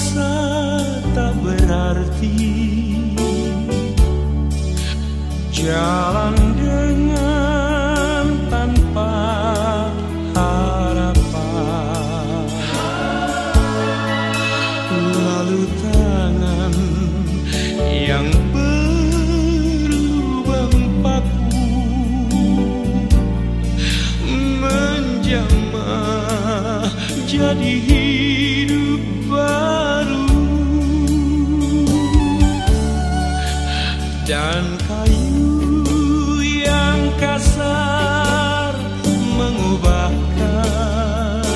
merasa tak berarti, jalan dengan tanpa harapan, lalu tangan yang berlubang paku menjamah jadi hidup baru, dan kayu yang kasar mengubahkan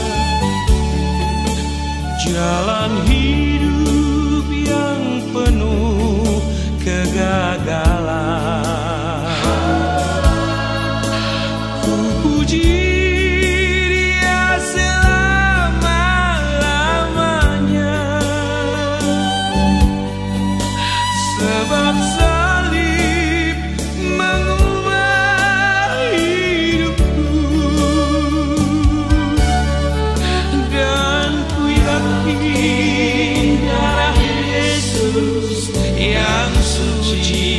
jalan hidup yang penuh kegagalan. Ku puji Dia selama-lamanya, sebab salib mengubah hidupku, dan ku yakin darah Yesus yang suci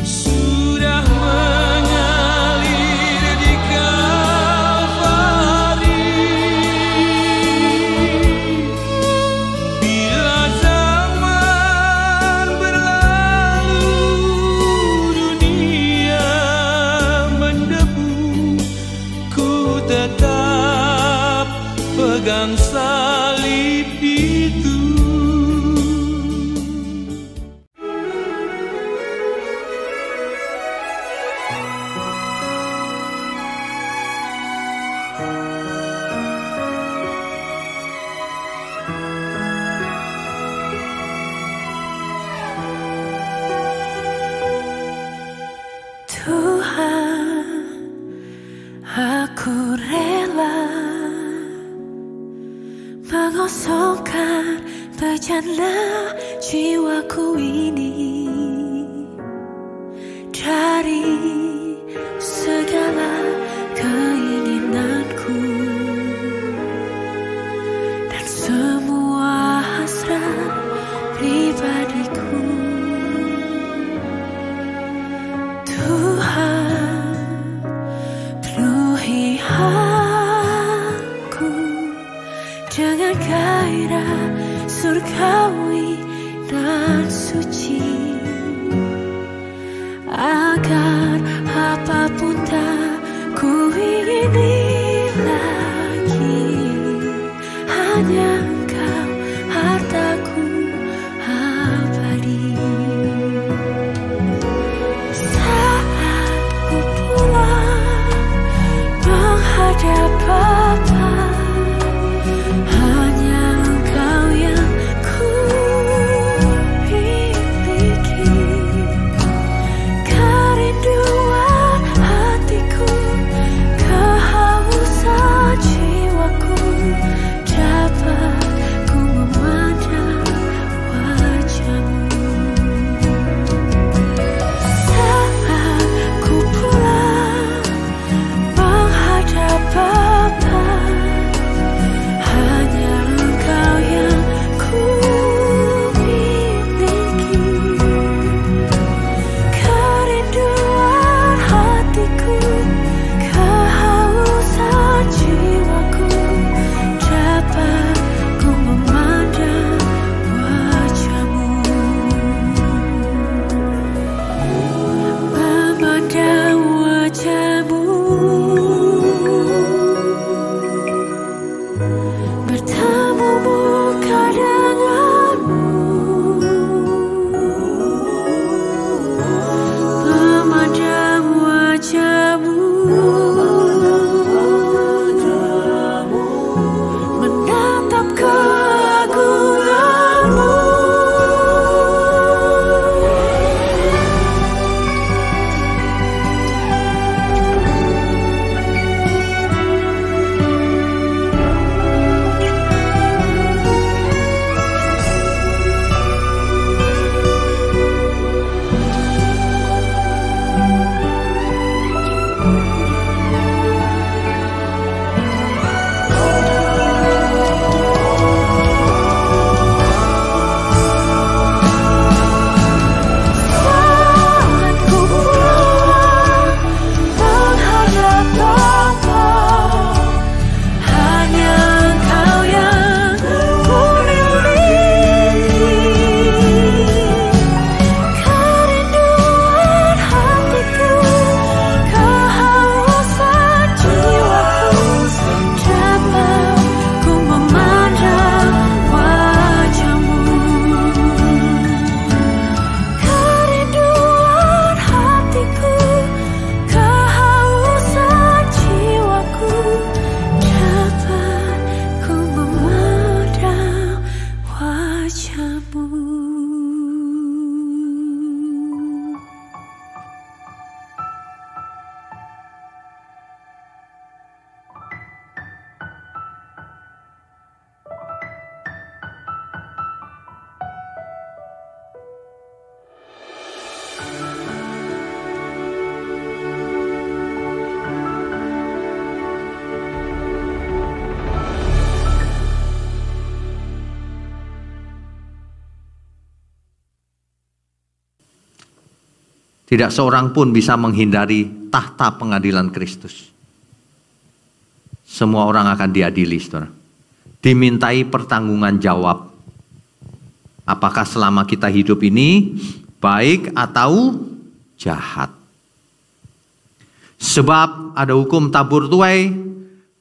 sudah mengalir di Kalvari. Bila zaman berlalu, dunia mendebu, ku tetap pegang salib itu. Tuhan, aku rela mengosongkan bejana jiwaku ini dari segala keinginanku dan semua hasrat pribadiku. Tuhan, penuhi aku dengan gairah surgawi dan suci, agar apapun tak ku ingini lagi, hanya Engkau hartaku abadi. Saat ku pulang menghadap Bapa, hanya Engkau yang ku miliki. Kerinduan hatiku, kehausan jiwaku, dapat ku memandang wajah-Mu. Saat ku pulang menghadap Bapa, hanya Engkau yang ku miliki. Kerinduan hatiku, kehausan jiwaku, dapat ku memandang wajah-Mu. Memandang wajah-Mu, bertemu muka denganmu. Memandang wajah-Mu, menatap keagungan-Mu. Tidak seorang pun bisa menghindari tahta pengadilan Kristus. Semua orang akan diadili, saudara. Dimintai pertanggungan jawab. Apakah selama kita hidup ini baik atau jahat. Sebab ada hukum tabur tuai,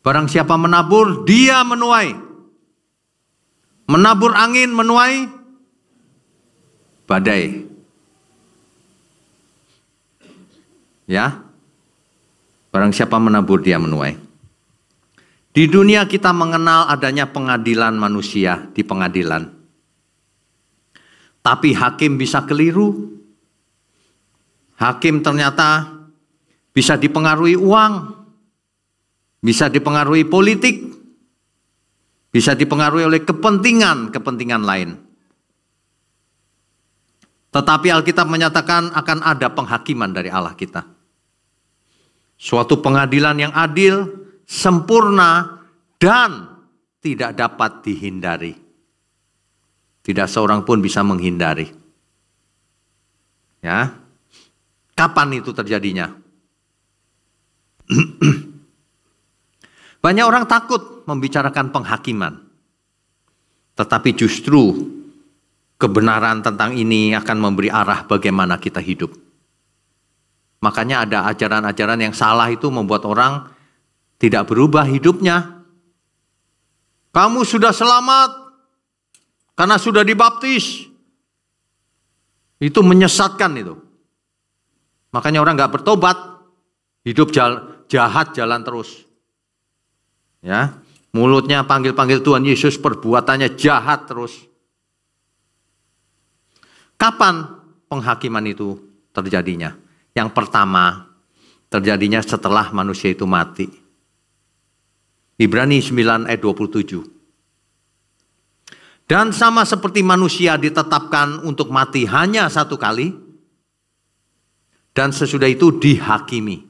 barang siapa menabur, dia menuai. Menabur angin, menuai badai. Ya, barang siapa menabur, dia menuai. Di dunia kita mengenal adanya pengadilan manusia di pengadilan. Tapi hakim bisa keliru. Hakim ternyata bisa dipengaruhi uang, bisa dipengaruhi politik, bisa dipengaruhi oleh kepentingan lain. Tetapi Alkitab menyatakan akan ada penghakiman dari Allah kita. Suatu pengadilan yang adil, sempurna, dan tidak dapat dihindari. Tidak seorang pun bisa menghindari. Ya. Kapan itu terjadinya? Banyak orang takut membicarakan penghakiman. Tetapi justru kebenaran tentang ini akan memberi arah bagaimana kita hidup. Makanya ada ajaran-ajaran yang salah itu membuat orang tidak berubah hidupnya. Kamu sudah selamat karena sudah dibaptis. Itu menyesatkan itu. Makanya orang nggak bertobat, hidup jahat jalan terus. Ya, mulutnya panggil-panggil Tuhan Yesus, perbuatannya jahat terus. Kapan penghakiman itu terjadinya? Yang pertama, terjadinya setelah manusia itu mati. Ibrani 9 ayat 27. Dan sama seperti manusia ditetapkan untuk mati hanya satu kali, dan sesudah itu dihakimi.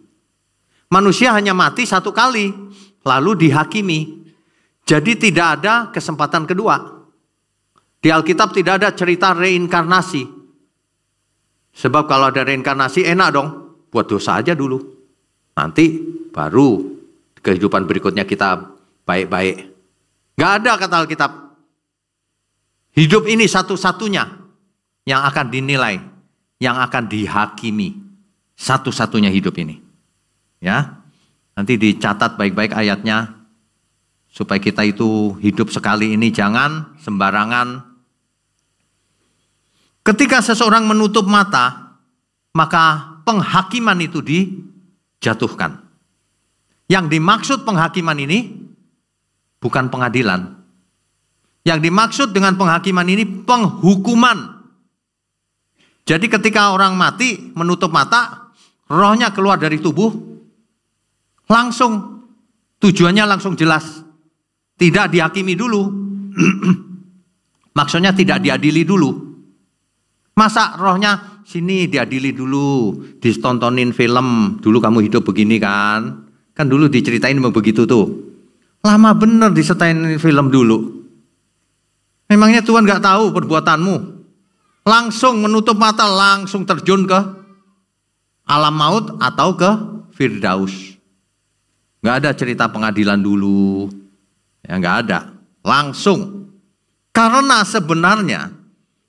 Manusia hanya mati satu kali, lalu dihakimi. Jadi tidak ada kesempatan kedua. Di Alkitab tidak ada cerita reinkarnasi. Sebab kalau ada reinkarnasi enak dong, buat dosa aja dulu. Nanti baru kehidupan berikutnya kita baik-baik. Gak ada kata Alkitab. Hidup ini satu-satunya yang akan dinilai, yang akan dihakimi. Satu-satunya hidup ini. Ya. Nanti dicatat baik-baik ayatnya supaya kita itu hidup sekali ini jangan sembarangan. Ketika seseorang menutup mata, maka penghakiman itu dijatuhkan. Yang dimaksud penghakiman ini bukan pengadilan. Yang dimaksud dengan penghakiman ini penghukuman. Jadi ketika orang mati menutup mata, rohnya keluar dari tubuh, langsung tujuannya langsung jelas. Tidak dihakimi dulu. Maksudnya tidak diadili dulu. Masa rohnya sini diadili dulu, ditontonin film, dulu kamu hidup begini kan. Kan dulu diceritain begitu tuh. Lama bener disetain film dulu. Memangnya Tuhan gak tahu perbuatanmu? Langsung menutup mata, langsung terjun ke alam maut atau ke Firdaus. Gak ada cerita pengadilan dulu. Ya gak ada. Langsung. Karena sebenarnya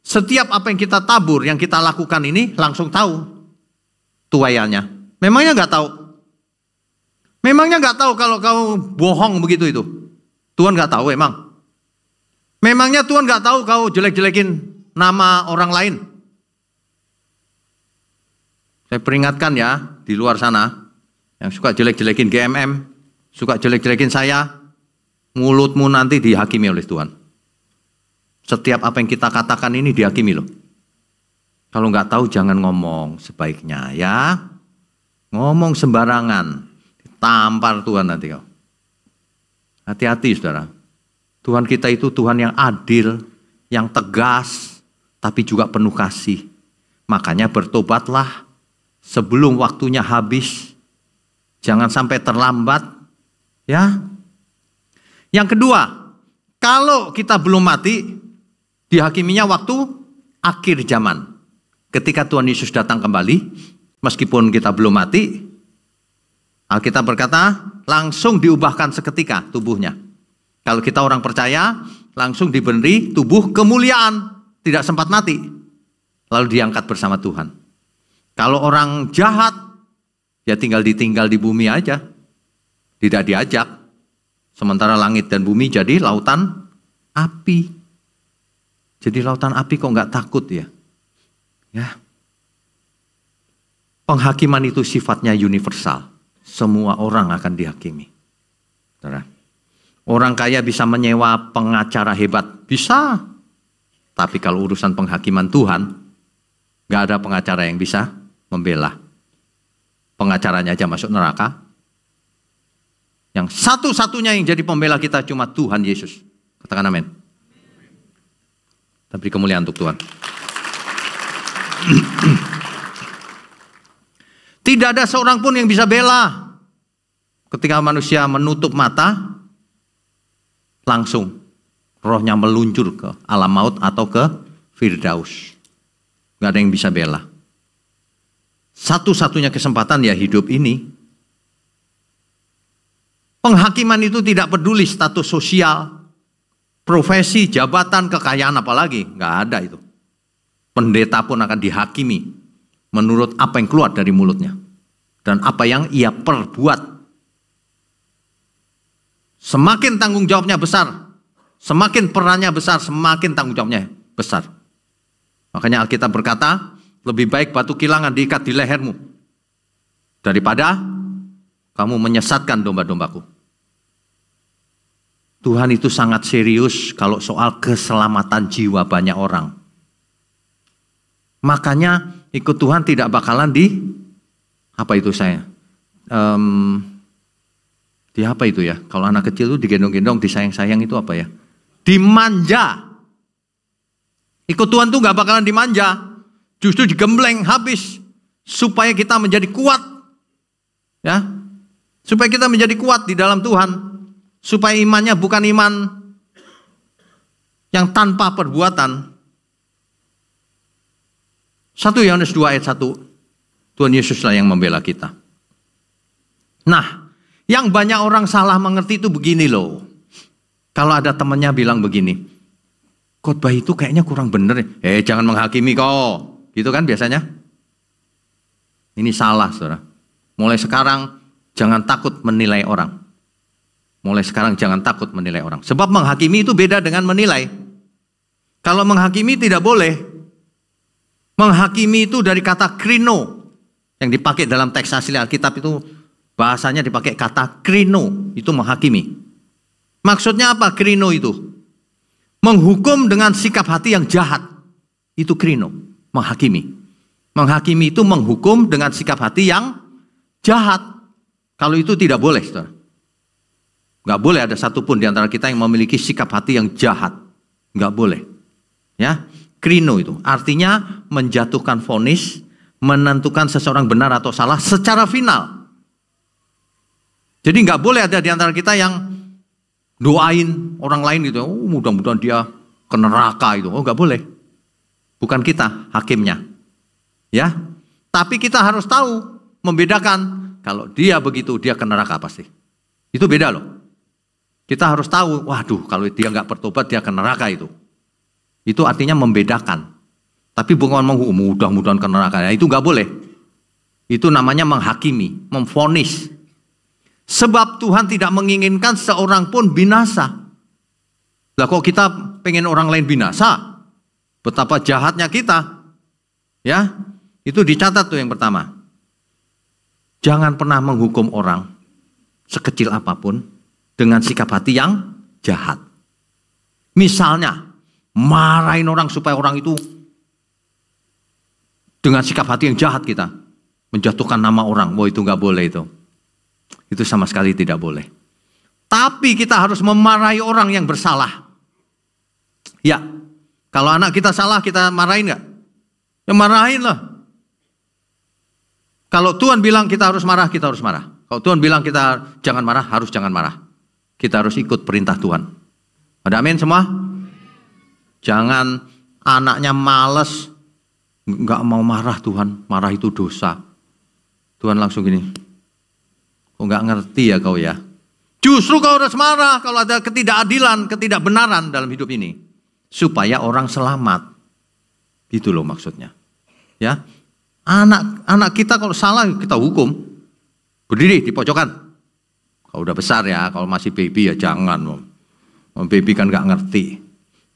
setiap apa yang kita tabur, yang kita lakukan ini langsung tahu tuaiannya. Memangnya gak tahu? Memangnya gak tahu kalau kau bohong begitu itu? Tuhan gak tahu emang? Memangnya Tuhan gak tahu kau jelek-jelekin nama orang lain? Saya peringatkan ya, di luar sana, yang suka jelek-jelekin GMM, suka jelek-jelekin saya, mulutmu nanti dihakimi oleh Tuhan. Setiap apa yang kita katakan ini dihakimi loh. Kalau nggak tahu jangan ngomong sebaiknya ya. Ngomong sembarangan, ditampar Tuhan nanti kau. Hati-hati saudara. Tuhan kita itu Tuhan yang adil, yang tegas, tapi juga penuh kasih. Makanya bertobatlah sebelum waktunya habis. Jangan sampai terlambat. Ya. Yang kedua, kalau kita belum mati, dihakiminya waktu akhir zaman. Ketika Tuhan Yesus datang kembali, Meskipun kita belum mati, Alkitab berkata langsung diubahkan seketika tubuhnya. Kalau kita orang percaya, langsung diberi tubuh kemuliaan, tidak sempat mati, lalu diangkat bersama Tuhan. Kalau orang jahat, ya tinggal ditinggal di bumi aja, tidak diajak. Sementara langit dan bumi jadi lautan api. Jadi lautan api kok nggak takut ya? Ya. Penghakiman itu sifatnya universal. Semua orang akan dihakimi. Saudara. Orang kaya bisa menyewa pengacara hebat, bisa. Tapi kalau urusan penghakiman Tuhan, nggak ada pengacara yang bisa membela. Pengacaranya aja masuk neraka. Yang satu-satunya yang jadi pembela kita cuma Tuhan Yesus. Katakan amin. Tapi kemuliaan untuk Tuhan. Tidak ada seorang pun yang bisa bela. Ketika manusia menutup mata, langsung rohnya meluncur ke alam maut atau ke Firdaus. Gak ada yang bisa bela. Satu-satunya kesempatan ya hidup ini. Penghakiman itu tidak peduli status sosial, profesi, jabatan, kekayaan apalagi. Gak ada itu. Pendeta pun akan dihakimi menurut apa yang keluar dari mulutnya. Dan apa yang ia perbuat. Semakin tanggung jawabnya besar, semakin perannya besar, semakin tanggung jawabnya besar. Makanya Alkitab berkata, lebih baik batu kilangan diikat di lehermu daripada kamu menyesatkan domba-dombaku. Tuhan itu sangat serius kalau soal keselamatan jiwa banyak orang. Makanya ikut Tuhan tidak bakalan apa itu saya? Di apa itu ya? Kalau anak kecil itu digendong-gendong, disayang-sayang itu apa ya? Dimanja. Ikut Tuhan tuh gak bakalan dimanja. Justru digembleng habis. Supaya kita menjadi kuat. Ya. Supaya kita menjadi kuat di dalam Tuhan. Supaya imannya bukan iman yang tanpa perbuatan. 1 Yohanes 2 ayat 1. Tuhan Yesuslah yang membela kita. Nah, yang banyak orang salah mengerti itu begini loh. Kalau ada temannya bilang begini, khotbah itu kayaknya kurang bener. Jangan menghakimi kok. Gitu kan biasanya. Ini salah, saudara. Mulai sekarang jangan takut menilai orang. Mulai sekarang jangan takut menilai orang. Sebab menghakimi itu beda dengan menilai. Kalau menghakimi tidak boleh. Menghakimi itu dari kata krino. Yang dipakai dalam teks asli Alkitab itu bahasanya dipakai kata krino, itu menghakimi. Maksudnya apa krino itu? Menghukum dengan sikap hati yang jahat. Itu krino, menghakimi. Menghakimi itu menghukum dengan sikap hati yang jahat. Kalau itu tidak boleh, saudara. Gak boleh ada satupun di antara kita yang memiliki sikap hati yang jahat. Gak boleh. Ya, krino itu artinya menjatuhkan vonis, menentukan seseorang benar atau salah secara final. Jadi nggak boleh ada di antara kita yang doain orang lain gitu. Oh, mudah-mudahan dia ke neraka itu. Oh, nggak boleh. Bukan kita hakimnya. Ya. Tapi kita harus tahu membedakan kalau dia begitu dia ke neraka pasti. Itu beda loh. Kita harus tahu, waduh kalau dia nggak bertobat dia ke neraka itu. Itu artinya membedakan. Tapi bukan menghukum, mudah-mudahan ke neraka. Ya, itu nggak boleh. Itu namanya menghakimi, memvonis. Sebab Tuhan tidak menginginkan seorang pun binasa. Lah kok kita pengen orang lain binasa? Betapa jahatnya kita. Ya, itu dicatat tuh yang pertama. Jangan pernah menghukum orang sekecil apapun dengan sikap hati yang jahat. Misalnya, marahin orang supaya orang itu dengan sikap hati yang jahat kita menjatuhkan nama orang. Wah, itu nggak boleh itu. Itu sama sekali tidak boleh. Tapi kita harus memarahi orang yang bersalah. Ya, kalau anak kita salah kita marahin nggak? Ya marahin lah. Kalau Tuhan bilang kita harus marah, kita harus marah. Kalau Tuhan bilang kita jangan marah, harus jangan marah. Kita harus ikut perintah Tuhan. Ada amin semua? Jangan anaknya males, nggak mau marah Tuhan, marah itu dosa. Tuhan langsung gini, kok nggak ngerti ya kau ya? Justru kau harus marah kalau ada ketidakadilan, ketidakbenaran dalam hidup ini. Supaya orang selamat. Gitu loh maksudnya. Ya, anak kita kalau salah kita hukum. Berdiri di pojokan. Kalau udah besar ya, kalau masih baby ya jangan. Baby kan nggak ngerti.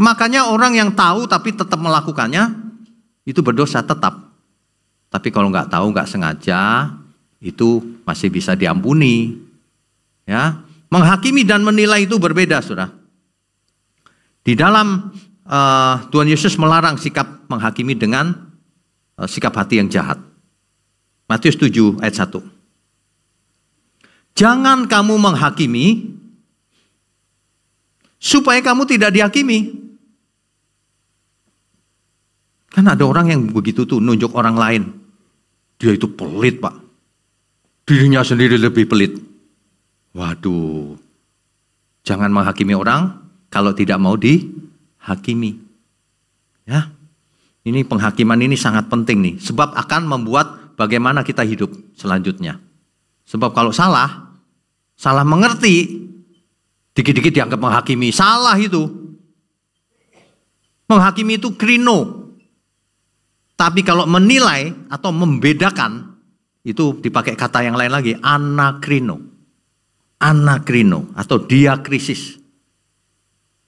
Makanya orang yang tahu tapi tetap melakukannya, itu berdosa tetap. Tapi kalau nggak tahu, nggak sengaja, itu masih bisa diampuni. Ya, menghakimi dan menilai itu berbeda, saudara. Di dalam Tuhan Yesus melarang sikap menghakimi dengan sikap hati yang jahat. Matius 7 ayat 1. Jangan kamu menghakimi supaya kamu tidak dihakimi. Kan ada orang yang begitu tuh, nunjuk orang lain. Dia itu pelit, Pak. Dirinya sendiri lebih pelit. Waduh. Jangan menghakimi orang kalau tidak mau dihakimi. Ya. Ini penghakiman ini sangat penting nih, sebab akan membuat bagaimana kita hidup selanjutnya. Sebab kalau salah mengerti, dikit-dikit dianggap menghakimi. Salah itu. Menghakimi itu krino. Tapi kalau menilai atau membedakan, itu dipakai kata yang lain lagi, anakrino. Anakrino atau diakrisis.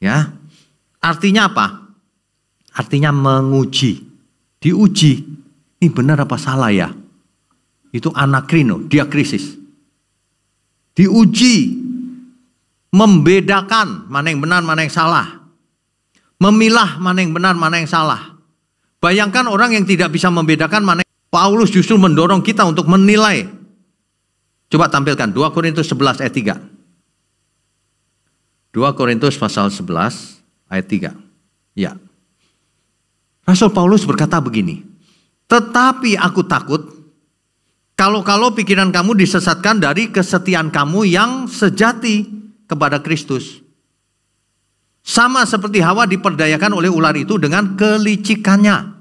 Ya. Artinya apa? Artinya menguji. Diuji. Ini benar apa salah ya? Itu anakrino, diakrisis. Diuji. Membedakan mana yang benar, mana yang salah. Memilah mana yang benar, mana yang salah. Bayangkan orang yang tidak bisa membedakan mana. Paulus justru mendorong kita untuk menilai. Coba tampilkan 2 Korintus 11 ayat 3. 2 Korintus pasal 11 ayat 3. Ya. Rasul Paulus berkata begini. Tetapi aku takut kalau pikiran kamu disesatkan dari kesetiaan kamu yang sejati kepada Kristus. Sama seperti Hawa diperdayakan oleh ular itu dengan kelicikannya.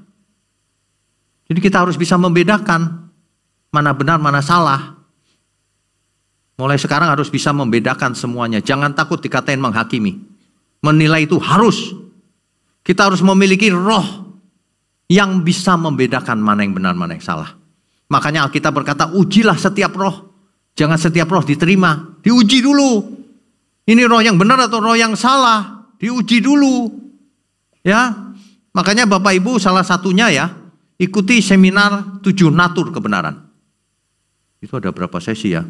Jadi kita harus bisa membedakan mana benar, mana salah. Mulai sekarang harus bisa membedakan semuanya. Jangan takut dikatain menghakimi. Menilai itu harus. Kita harus memiliki roh yang bisa membedakan mana yang benar, mana yang salah. Makanya Alkitab berkata, ujilah setiap roh. Jangan setiap roh diterima. Diuji dulu. Ini roh yang benar atau roh yang salah. Diuji dulu. Ya. Makanya Bapak Ibu salah satunya ya, ikuti seminar 7 natur kebenaran. Itu ada berapa sesi ya?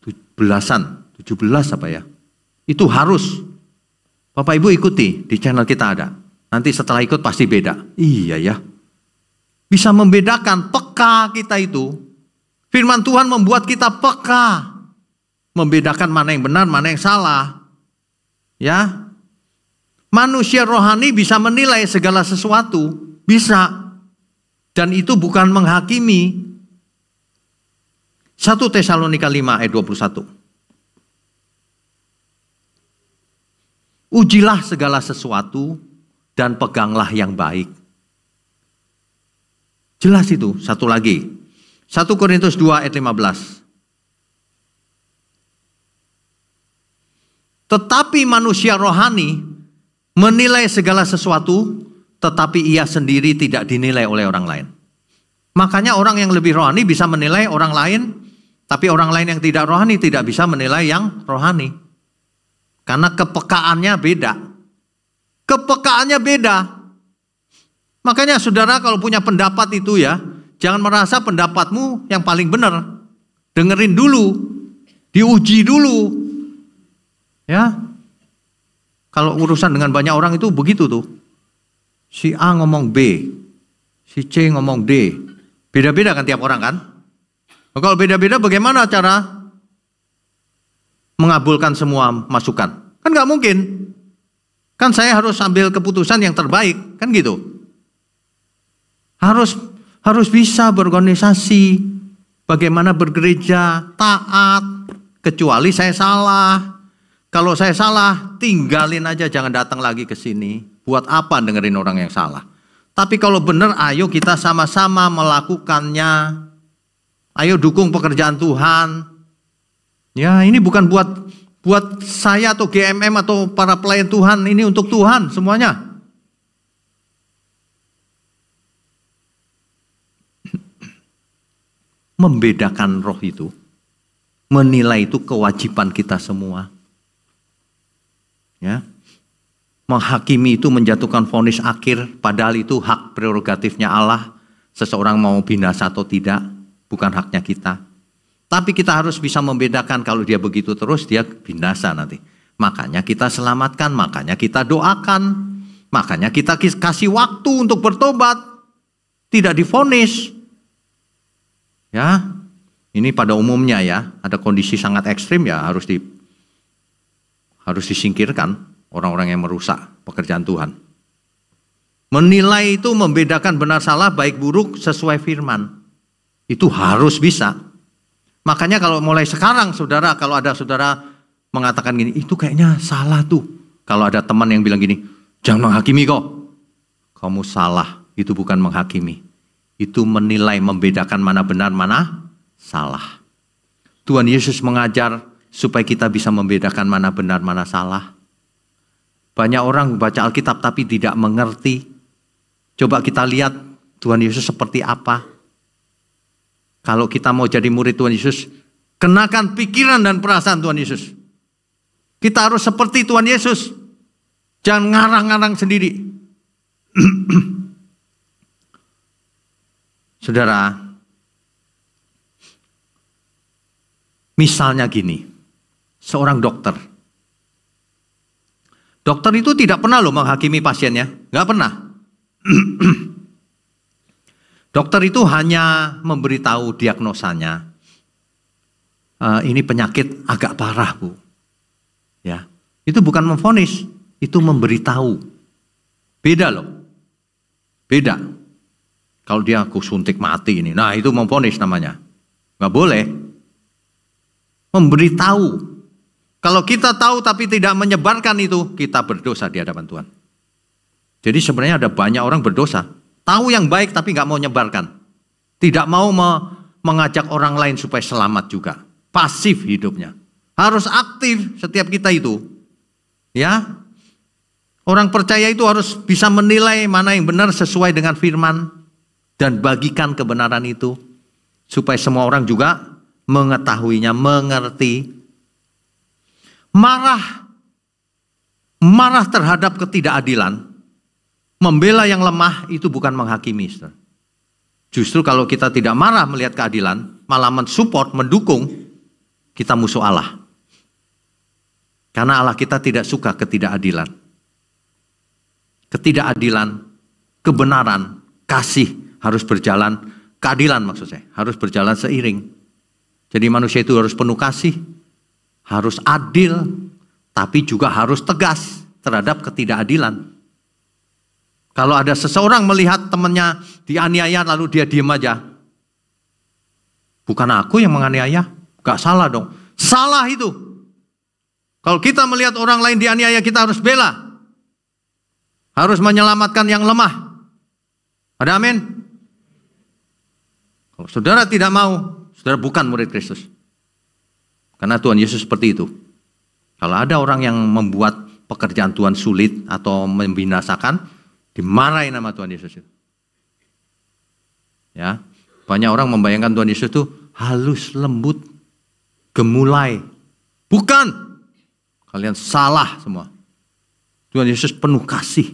17 apa ya? Itu harus. Bapak Ibu ikuti, di channel kita ada. Nanti setelah ikut pasti beda. Iya ya. Bisa membedakan, peka kita itu. Firman Tuhan membuat kita peka. Membedakan mana yang benar, mana yang salah. Ya. Manusia rohani bisa menilai segala sesuatu. Bisa. Dan itu bukan menghakimi. 1 Tesalonika 5 ayat 21. Ujilah segala sesuatu dan peganglah yang baik. Jelas itu. Satu lagi. 1 Korintus 2 ayat 15. Tetapi manusia rohani menilai segala sesuatu, tetapi ia sendiri tidak dinilai oleh orang lain. Makanya orang yang lebih rohani bisa menilai orang lain, tapi orang lain yang tidak rohani tidak bisa menilai yang rohani. Karena kepekaannya beda. Kepekaannya beda. Makanya saudara kalau punya pendapat itu ya, jangan merasa pendapatmu yang paling benar. Dengerin dulu, diuji dulu. Ya. Kalau urusan dengan banyak orang itu begitu tuh. Si A ngomong B, si C ngomong D. Beda-beda kan tiap orang kan? Nah, kalau beda-beda bagaimana cara mengabulkan semua masukan? Kan nggak mungkin. Kan saya harus ambil keputusan yang terbaik, kan gitu. Harus bisa berorganisasi, bagaimana bergereja, taat, kecuali saya salah. Kalau saya salah, tinggalin aja, jangan datang lagi ke sini. Buat apa dengerin orang yang salah? Tapi kalau benar, ayo kita sama-sama melakukannya. Ayo dukung pekerjaan Tuhan. Ya, ini bukan buat saya atau GMM atau para pelayan Tuhan, ini untuk Tuhan semuanya. Membedakan roh itu, menilai itu kewajiban kita semua. Ya. Menghakimi itu menjatuhkan vonis akhir, padahal itu hak prerogatifnya Allah. Seseorang mau binasa atau tidak, bukan haknya kita. Tapi kita harus bisa membedakan, kalau dia begitu terus dia binasa nanti. Makanya kita selamatkan, makanya kita doakan, makanya kita kasih waktu untuk bertobat, tidak divonis. Ya, ini pada umumnya ya, ada kondisi sangat ekstrim ya harus disingkirkan orang-orang yang merusak pekerjaan Tuhan. Menilai itu membedakan benar salah, baik buruk sesuai firman. Itu harus bisa. Makanya kalau mulai sekarang saudara, kalau ada saudara mengatakan gini, itu kayaknya salah tuh. Kalau ada teman yang bilang gini, jangan menghakimi kok. Kamu salah, itu bukan menghakimi. Itu menilai, membedakan mana benar, mana salah. Tuhan Yesus mengajar supaya kita bisa membedakan mana benar, mana salah. Banyak orang baca Alkitab tapi tidak mengerti. Coba kita lihat Tuhan Yesus seperti apa. Kalau kita mau jadi murid Tuhan Yesus, kenakan pikiran dan perasaan Tuhan Yesus. Kita harus seperti Tuhan Yesus. Jangan ngarang-ngarang sendiri. Saudara, misalnya gini, seorang dokter. Dokter itu tidak pernah loh menghakimi pasiennya, nggak pernah. Dokter itu hanya memberitahu diagnosanya. Ini penyakit agak parah, Bu. Ya, itu bukan memvonis, itu memberitahu. Beda loh, beda. Kalau dia aku suntik mati ini, nah itu memvonis namanya. Nggak boleh. Memberitahu. Kalau kita tahu tapi tidak menyebarkan itu, kita berdosa di hadapan Tuhan. Jadi sebenarnya ada banyak orang berdosa. Tahu yang baik tapi nggak mau menyebarkan. Tidak mau mengajak orang lain supaya selamat juga. Pasif hidupnya. Harus aktif setiap kita itu. Ya. Orang percaya itu harus bisa menilai mana yang benar sesuai dengan firman. Dan bagikan kebenaran itu. Supaya semua orang juga mengetahuinya, mengerti. Marah terhadap ketidakadilan. Membela yang lemah itu bukan menghakimi. Justru kalau kita tidak marah melihat keadilan, malah mensupport, mendukung, kita musuh Allah. Karena Allah kita tidak suka ketidakadilan. Ketidakadilan, kebenaran, kasih harus berjalan, keadilan maksud saya, harus berjalan seiring. Jadi manusia itu harus penuh kasih, harus adil, tapi juga harus tegas terhadap ketidakadilan. Kalau ada seseorang melihat temannya dianiaya lalu dia diam aja. Bukan aku yang menganiaya, gak salah dong. Salah itu. Kalau kita melihat orang lain dianiaya, kita harus bela. Harus menyelamatkan yang lemah. Ada amin? Kalau saudara tidak mau, saudara bukan murid Kristus. Karena Tuhan Yesus seperti itu. Kalau ada orang yang membuat pekerjaan Tuhan sulit atau membinasakan, dimarahin sama Tuhan Yesus itu. Ya, banyak orang membayangkan Tuhan Yesus itu halus, lembut, gemulai. Bukan. Kalian salah semua. Tuhan Yesus penuh kasih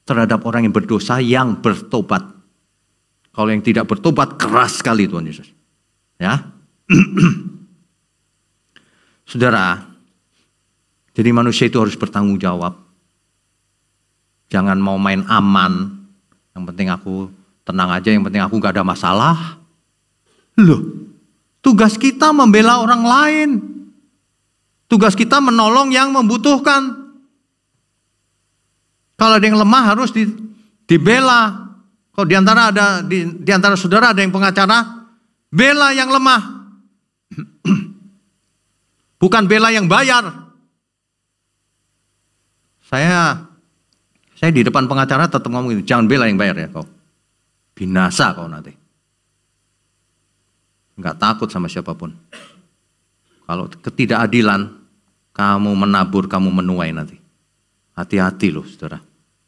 terhadap orang yang berdosa yang bertobat. Kalau yang tidak bertobat keras sekali Tuhan Yesus. Ya. Saudara, jadi manusia itu harus bertanggung jawab. Jangan mau main aman. Yang penting aku tenang aja, yang penting aku gak ada masalah. Loh, tugas kita membela orang lain. Tugas kita menolong yang membutuhkan. Kalau ada yang lemah harus dibela. Kalau di antara saudara ada yang pengacara, bela yang lemah. Bukan bela yang bayar. Saya di depan pengacara tetap ngomong gitu, jangan bela yang bayar ya kau. Binasa kau nanti. Enggak takut sama siapapun. Kalau ketidakadilan, kamu menabur, kamu menuai nanti. Hati-hati loh saudara.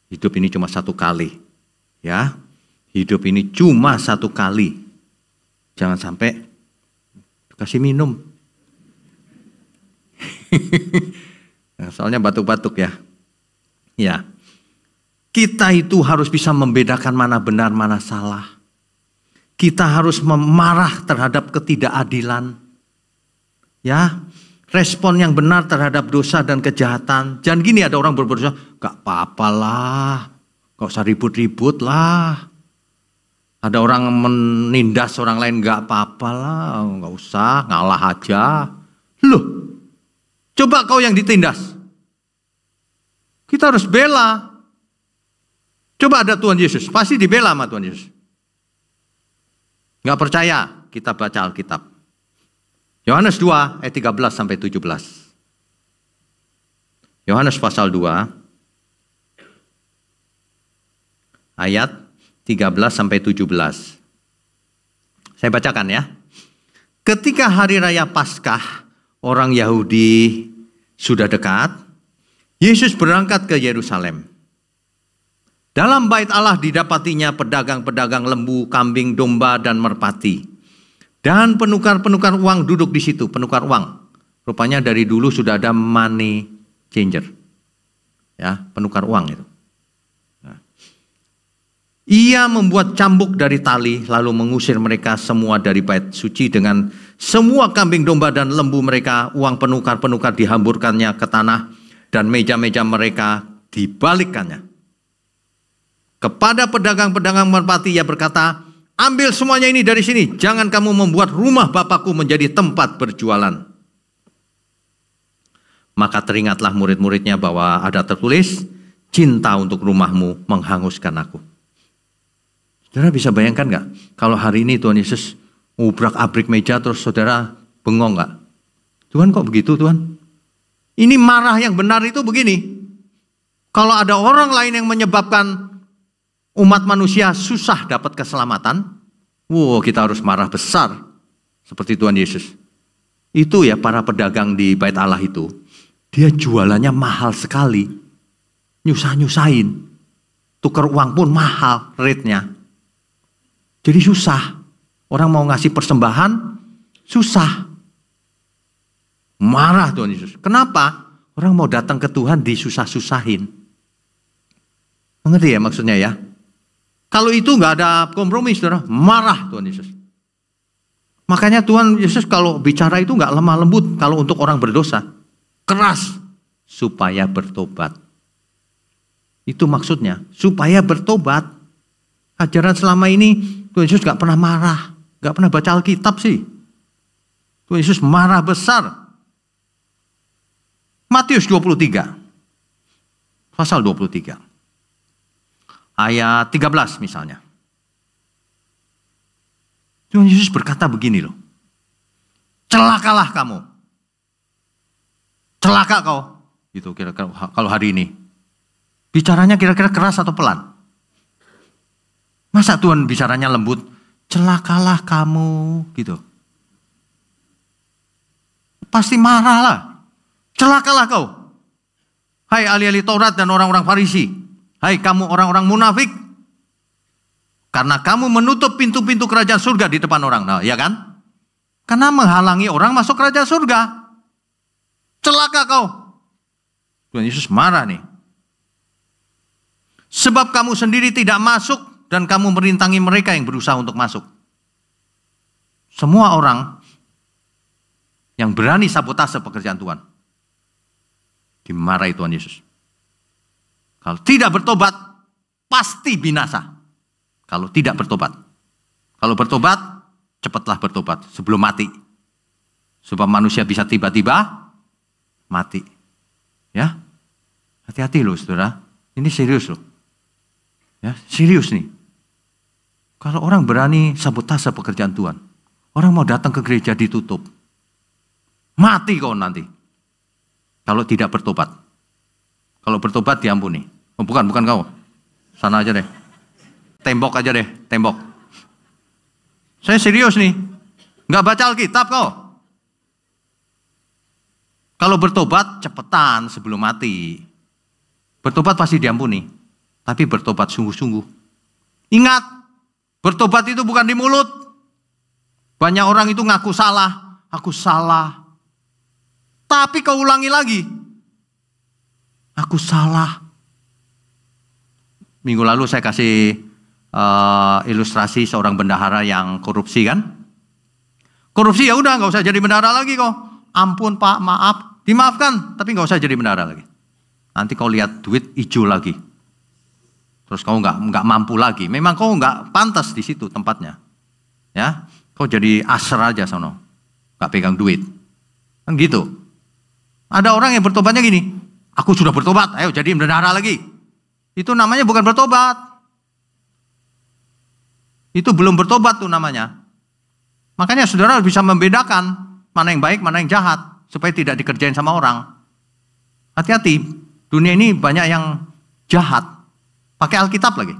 Hidup ini cuma satu kali. Ya, hidup ini cuma satu kali. Jangan sampai kasih minum. Soalnya batuk-batuk ya. Ya. Kita itu harus bisa membedakan mana benar, mana salah. Kita harus memarah terhadap ketidakadilan. Ya, respon yang benar terhadap dosa dan kejahatan. Jangan gini, ada orang berbuat dosa, gak apa-apa lah, gak usah ribut-ribut lah. Ada orang menindas orang lain, gak apa-apa lah, gak usah, ngalah aja. Loh, coba kau yang ditindas. Kita harus bela. Coba ada Tuhan Yesus, pasti dibela sama Tuhan Yesus. Gak percaya, kita baca Alkitab. Yohanes 2 ayat 13 sampai 17. Yohanes pasal 2 ayat 13 sampai 17. Saya bacakan ya. Ketika hari raya Paskah orang Yahudi sudah dekat, Yesus berangkat ke Yerusalem. Dalam bait Allah didapatinya pedagang-pedagang lembu, kambing, domba, dan merpati. Dan penukar-penukar uang duduk di situ, penukar uang. Rupanya dari dulu sudah ada money changer. Ya, penukar uang itu. Nah. Ia membuat cambuk dari tali, lalu mengusir mereka semua dari bait suci dengan semua kambing, domba, dan lembu mereka. Uang penukar-penukar dihamburkannya ke tanah, dan meja-meja mereka dibalikkannya. Kepada pedagang-pedagang merpati ia berkata, ambil semuanya ini dari sini, jangan kamu membuat rumah Bapakku menjadi tempat berjualan. Maka teringatlah murid-muridnya bahwa ada tertulis, cinta untuk rumahmu menghanguskan aku. Saudara bisa bayangkan gak, kalau hari ini Tuhan Yesus ubrak-abrik meja terus saudara bengong gak? Tuhan kok begitu Tuhan? Ini marah yang benar itu begini, kalau ada orang lain yang menyebabkan umat manusia susah dapat keselamatan, kita harus marah besar. Seperti Tuhan Yesus. Itu ya para pedagang di bait Allah itu. Dia jualannya mahal sekali. Nyusah-nyusahin. Tukar uang pun mahal rate-nya. Jadi susah. Orang mau ngasih persembahan, susah. Marah Tuhan Yesus. Kenapa? Orang mau datang ke Tuhan disusah-susahin. Mengerti ya maksudnya ya? Kalau itu nggak ada kompromi, saudara, marah Tuhan Yesus. Makanya Tuhan Yesus kalau bicara itu nggak lemah lembut kalau untuk orang berdosa. Keras, supaya bertobat. Itu maksudnya, supaya bertobat. Ajaran selama ini, Tuhan Yesus nggak pernah marah. Nggak pernah baca Alkitab sih. Tuhan Yesus marah besar. Matius 23. Pasal 23. Ayat 13 misalnya. Tuhan Yesus berkata begini loh. Celakalah kamu. Celaka kau. Gitu kira-kira kalau hari ini. Bicaranya kira-kira keras atau pelan? Masa Tuhan bicaranya lembut? Celakalah kamu. Gitu. Pasti marah lah. Celakalah kau. Hai ahli-ahli Taurat dan orang-orang Farisi. Hai kamu orang-orang munafik, karena kamu menutup pintu-pintu kerajaan surga di depan orang. Nah, ya kan? Karena menghalangi orang masuk kerajaan surga. Celaka kau. Tuhan Yesus marah nih. Sebab kamu sendiri tidak masuk dan kamu merintangi mereka yang berusaha untuk masuk. Semua orang yang berani sabotase pekerjaan Tuhan dimarahi Tuhan Yesus. Kalau tidak bertobat, pasti binasa. Kalau tidak bertobat. Kalau bertobat, cepatlah bertobat sebelum mati. Sebab manusia bisa tiba-tiba mati. Ya, hati-hati loh saudara. Ini serius loh. Ya, serius nih. Kalau orang berani sabotase pekerjaan Tuhan, orang mau datang ke gereja ditutup. Mati kau nanti. Kalau tidak bertobat. Kalau bertobat diampuni. Oh, bukan kau. Sana aja deh. Tembok aja deh, tembok. Saya serius nih. Nggak baca Alkitab kau. Kalau bertobat cepetan sebelum mati. Bertobat pasti diampuni. Tapi bertobat sungguh-sungguh. Ingat, bertobat itu bukan di mulut. Banyak orang itu ngaku salah. Aku salah. Tapi kau ulangi lagi. Aku salah. Minggu lalu saya kasih ilustrasi seorang bendahara yang korupsi kan. Korupsi ya udah nggak usah jadi bendahara lagi kok. Ampun Pak, maaf. Dimaafkan, tapi nggak usah jadi bendahara lagi. Nanti kau lihat duit hijau lagi. Terus kau nggak mampu lagi. Memang kau nggak pantas di situ tempatnya. Ya, kau jadi asar aja sono. Nggak pegang duit. Kan gitu. Ada orang yang bertobatnya gini. Aku sudah bertobat, ayo jadi bendahara lagi. Itu namanya bukan bertobat. Itu belum bertobat tuh namanya. Makanya saudara harus bisa membedakan mana yang baik, mana yang jahat. Supaya tidak dikerjain sama orang. Hati-hati, dunia ini banyak yang jahat. Pakai Alkitab lagi.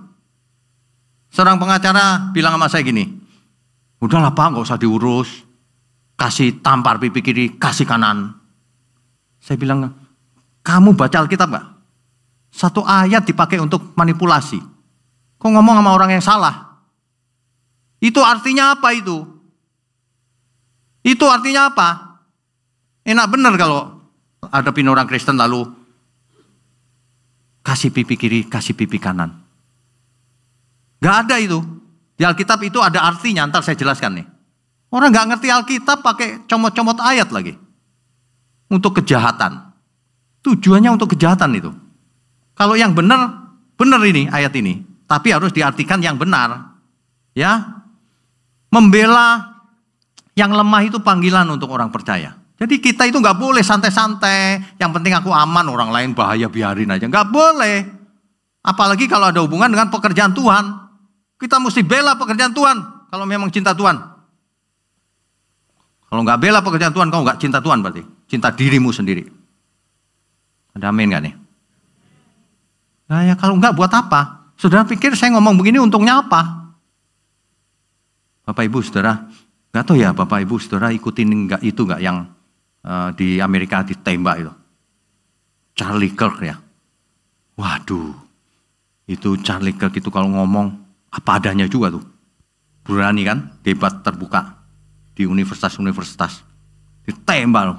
Seorang pengacara bilang sama saya gini, udahlah Pak, nggak usah diurus. Kasih tampar pipi kiri, kasih kanan. Saya bilang, kamu baca Alkitab nggak? Satu ayat dipakai untuk manipulasi. Kok ngomong sama orang yang salah? Itu artinya apa itu? Itu artinya apa? Enak benar kalau hadapin orang Kristen lalu kasih pipi kiri, kasih pipi kanan. Gak ada itu. Di Alkitab itu ada artinya, ntar saya jelaskan nih. Orang gak ngerti Alkitab pakai comot-comot ayat lagi. Untuk kejahatan. Tujuannya untuk kejahatan itu. Kalau yang benar, benar ini ayat ini. Tapi harus diartikan yang benar. Ya, membela yang lemah itu panggilan untuk orang percaya. Jadi kita itu nggak boleh santai-santai. Yang penting aku aman, orang lain bahaya biarin aja. Nggak boleh. Apalagi kalau ada hubungan dengan pekerjaan Tuhan. Kita mesti bela pekerjaan Tuhan. Kalau memang cinta Tuhan. Kalau nggak bela pekerjaan Tuhan, kau nggak cinta Tuhan berarti. Cinta dirimu sendiri. Ada amin nggak nih? Nah ya kalau nggak buat apa? Saudara pikir saya ngomong begini untungnya apa? Bapak Ibu Saudara, nggak tahu ya Bapak Ibu Saudara ikutin nggak itu nggak yang di Amerika ditembak itu. Charlie Kirk ya. Waduh. Itu Charlie Kirk itu kalau ngomong apa adanya juga tuh. Berani kan debat terbuka di universitas-universitas. Ditembak loh.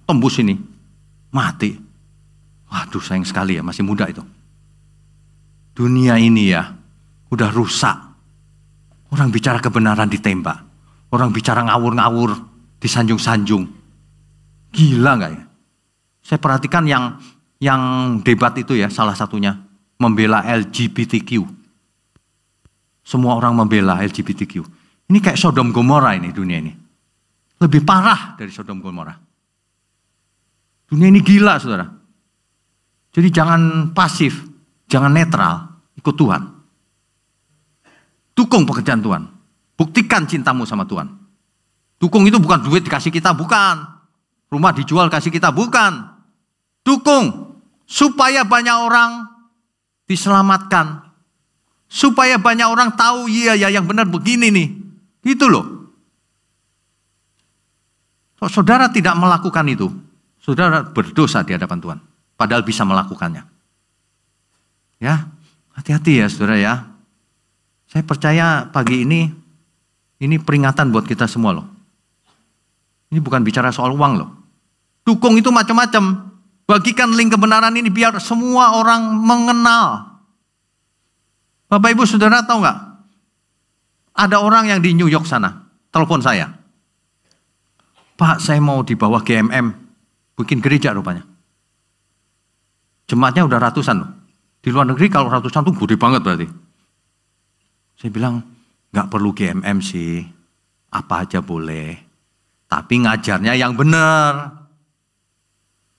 Tembus ini. Mati. Waduh sayang sekali ya masih muda itu. Dunia ini ya udah rusak. Orang bicara kebenaran ditembak. Orang bicara ngawur-ngawur disanjung-sanjung. Gila nggak ya? Saya perhatikan yang debat itu ya salah satunya membela LGBTQ. Semua orang membela LGBTQ. Ini kayak Sodom Gomora ini dunia ini. Lebih parah dari Sodom Gomora. Dunia ini gila saudara. Jadi jangan pasif, jangan netral, ikut Tuhan. Dukung pekerjaan Tuhan. Buktikan cintamu sama Tuhan. Dukung itu bukan duit dikasih kita, bukan. Rumah dijual kasih kita, bukan. Dukung supaya banyak orang diselamatkan. Supaya banyak orang tahu, iya ya yang benar begini nih. Gitu loh. Kalau saudara tidak melakukan itu, saudara berdosa di hadapan Tuhan. Padahal bisa melakukannya. Ya, hati-hati ya saudara ya. Saya percaya pagi ini peringatan buat kita semua loh. Ini bukan bicara soal uang loh. Dukung itu macam-macam. Bagikan link kebenaran ini biar semua orang mengenal. Bapak Ibu Saudara tahu nggak? Ada orang yang di New York sana, telepon saya. Pak, saya mau di bawah GMM, bikin gereja rupanya. Jemaatnya udah ratusan loh. Di luar negeri kalau ratusan tuh gede banget berarti. Saya bilang, nggak perlu GMM sih, apa aja boleh. Tapi ngajarnya yang benar.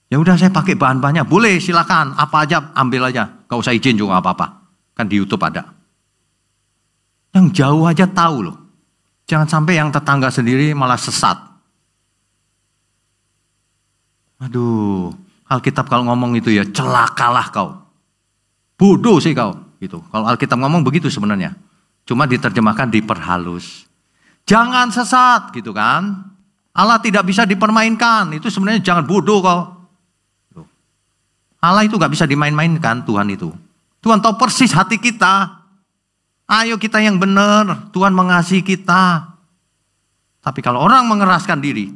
Ya udah saya pakai bahan-bahannya, boleh silakan, apa aja ambil aja, gak usah izin juga apa-apa. Kan di YouTube ada. Yang jauh aja tahu loh. Jangan sampai yang tetangga sendiri malah sesat. Aduh, Alkitab kalau ngomong itu ya celakalah kau. Bodoh sih kau. Gitu. Kalau Alkitab ngomong begitu sebenarnya. Cuma diterjemahkan diperhalus. Jangan sesat gitu kan. Allah tidak bisa dipermainkan. Itu sebenarnya jangan bodoh kau. Allah itu gak bisa dimain-mainkan, Tuhan itu. Tuhan tahu persis hati kita. Ayo kita yang benar, Tuhan mengasihi kita. Tapi kalau orang mengeraskan diri,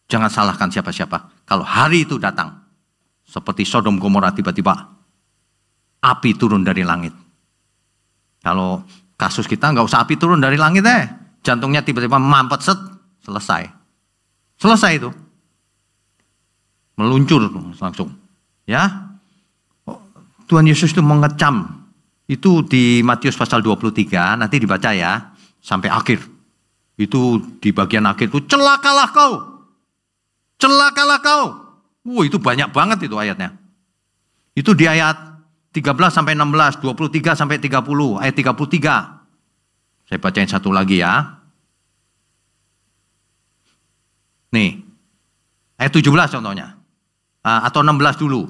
jangan salahkan siapa-siapa. Kalau hari itu datang, seperti Sodom Gomora tiba-tiba api turun dari langit. Kalau kasus kita nggak usah api turun dari langit jantungnya tiba-tiba mampet selesai. Selesai itu. Meluncur langsung. Ya. Tuhan Yesus itu mengecam. Itu di Matius pasal 23, nanti dibaca ya, sampai akhir. Itu di bagian akhir itu, celakalah kau. Celakalah kau. Itu banyak banget itu ayatnya. Itu di ayat 13 sampai 16, 23 sampai 30, ayat 33. Saya bacain satu lagi ya. Nih, ayat 17 contohnya. Atau 16 dulu.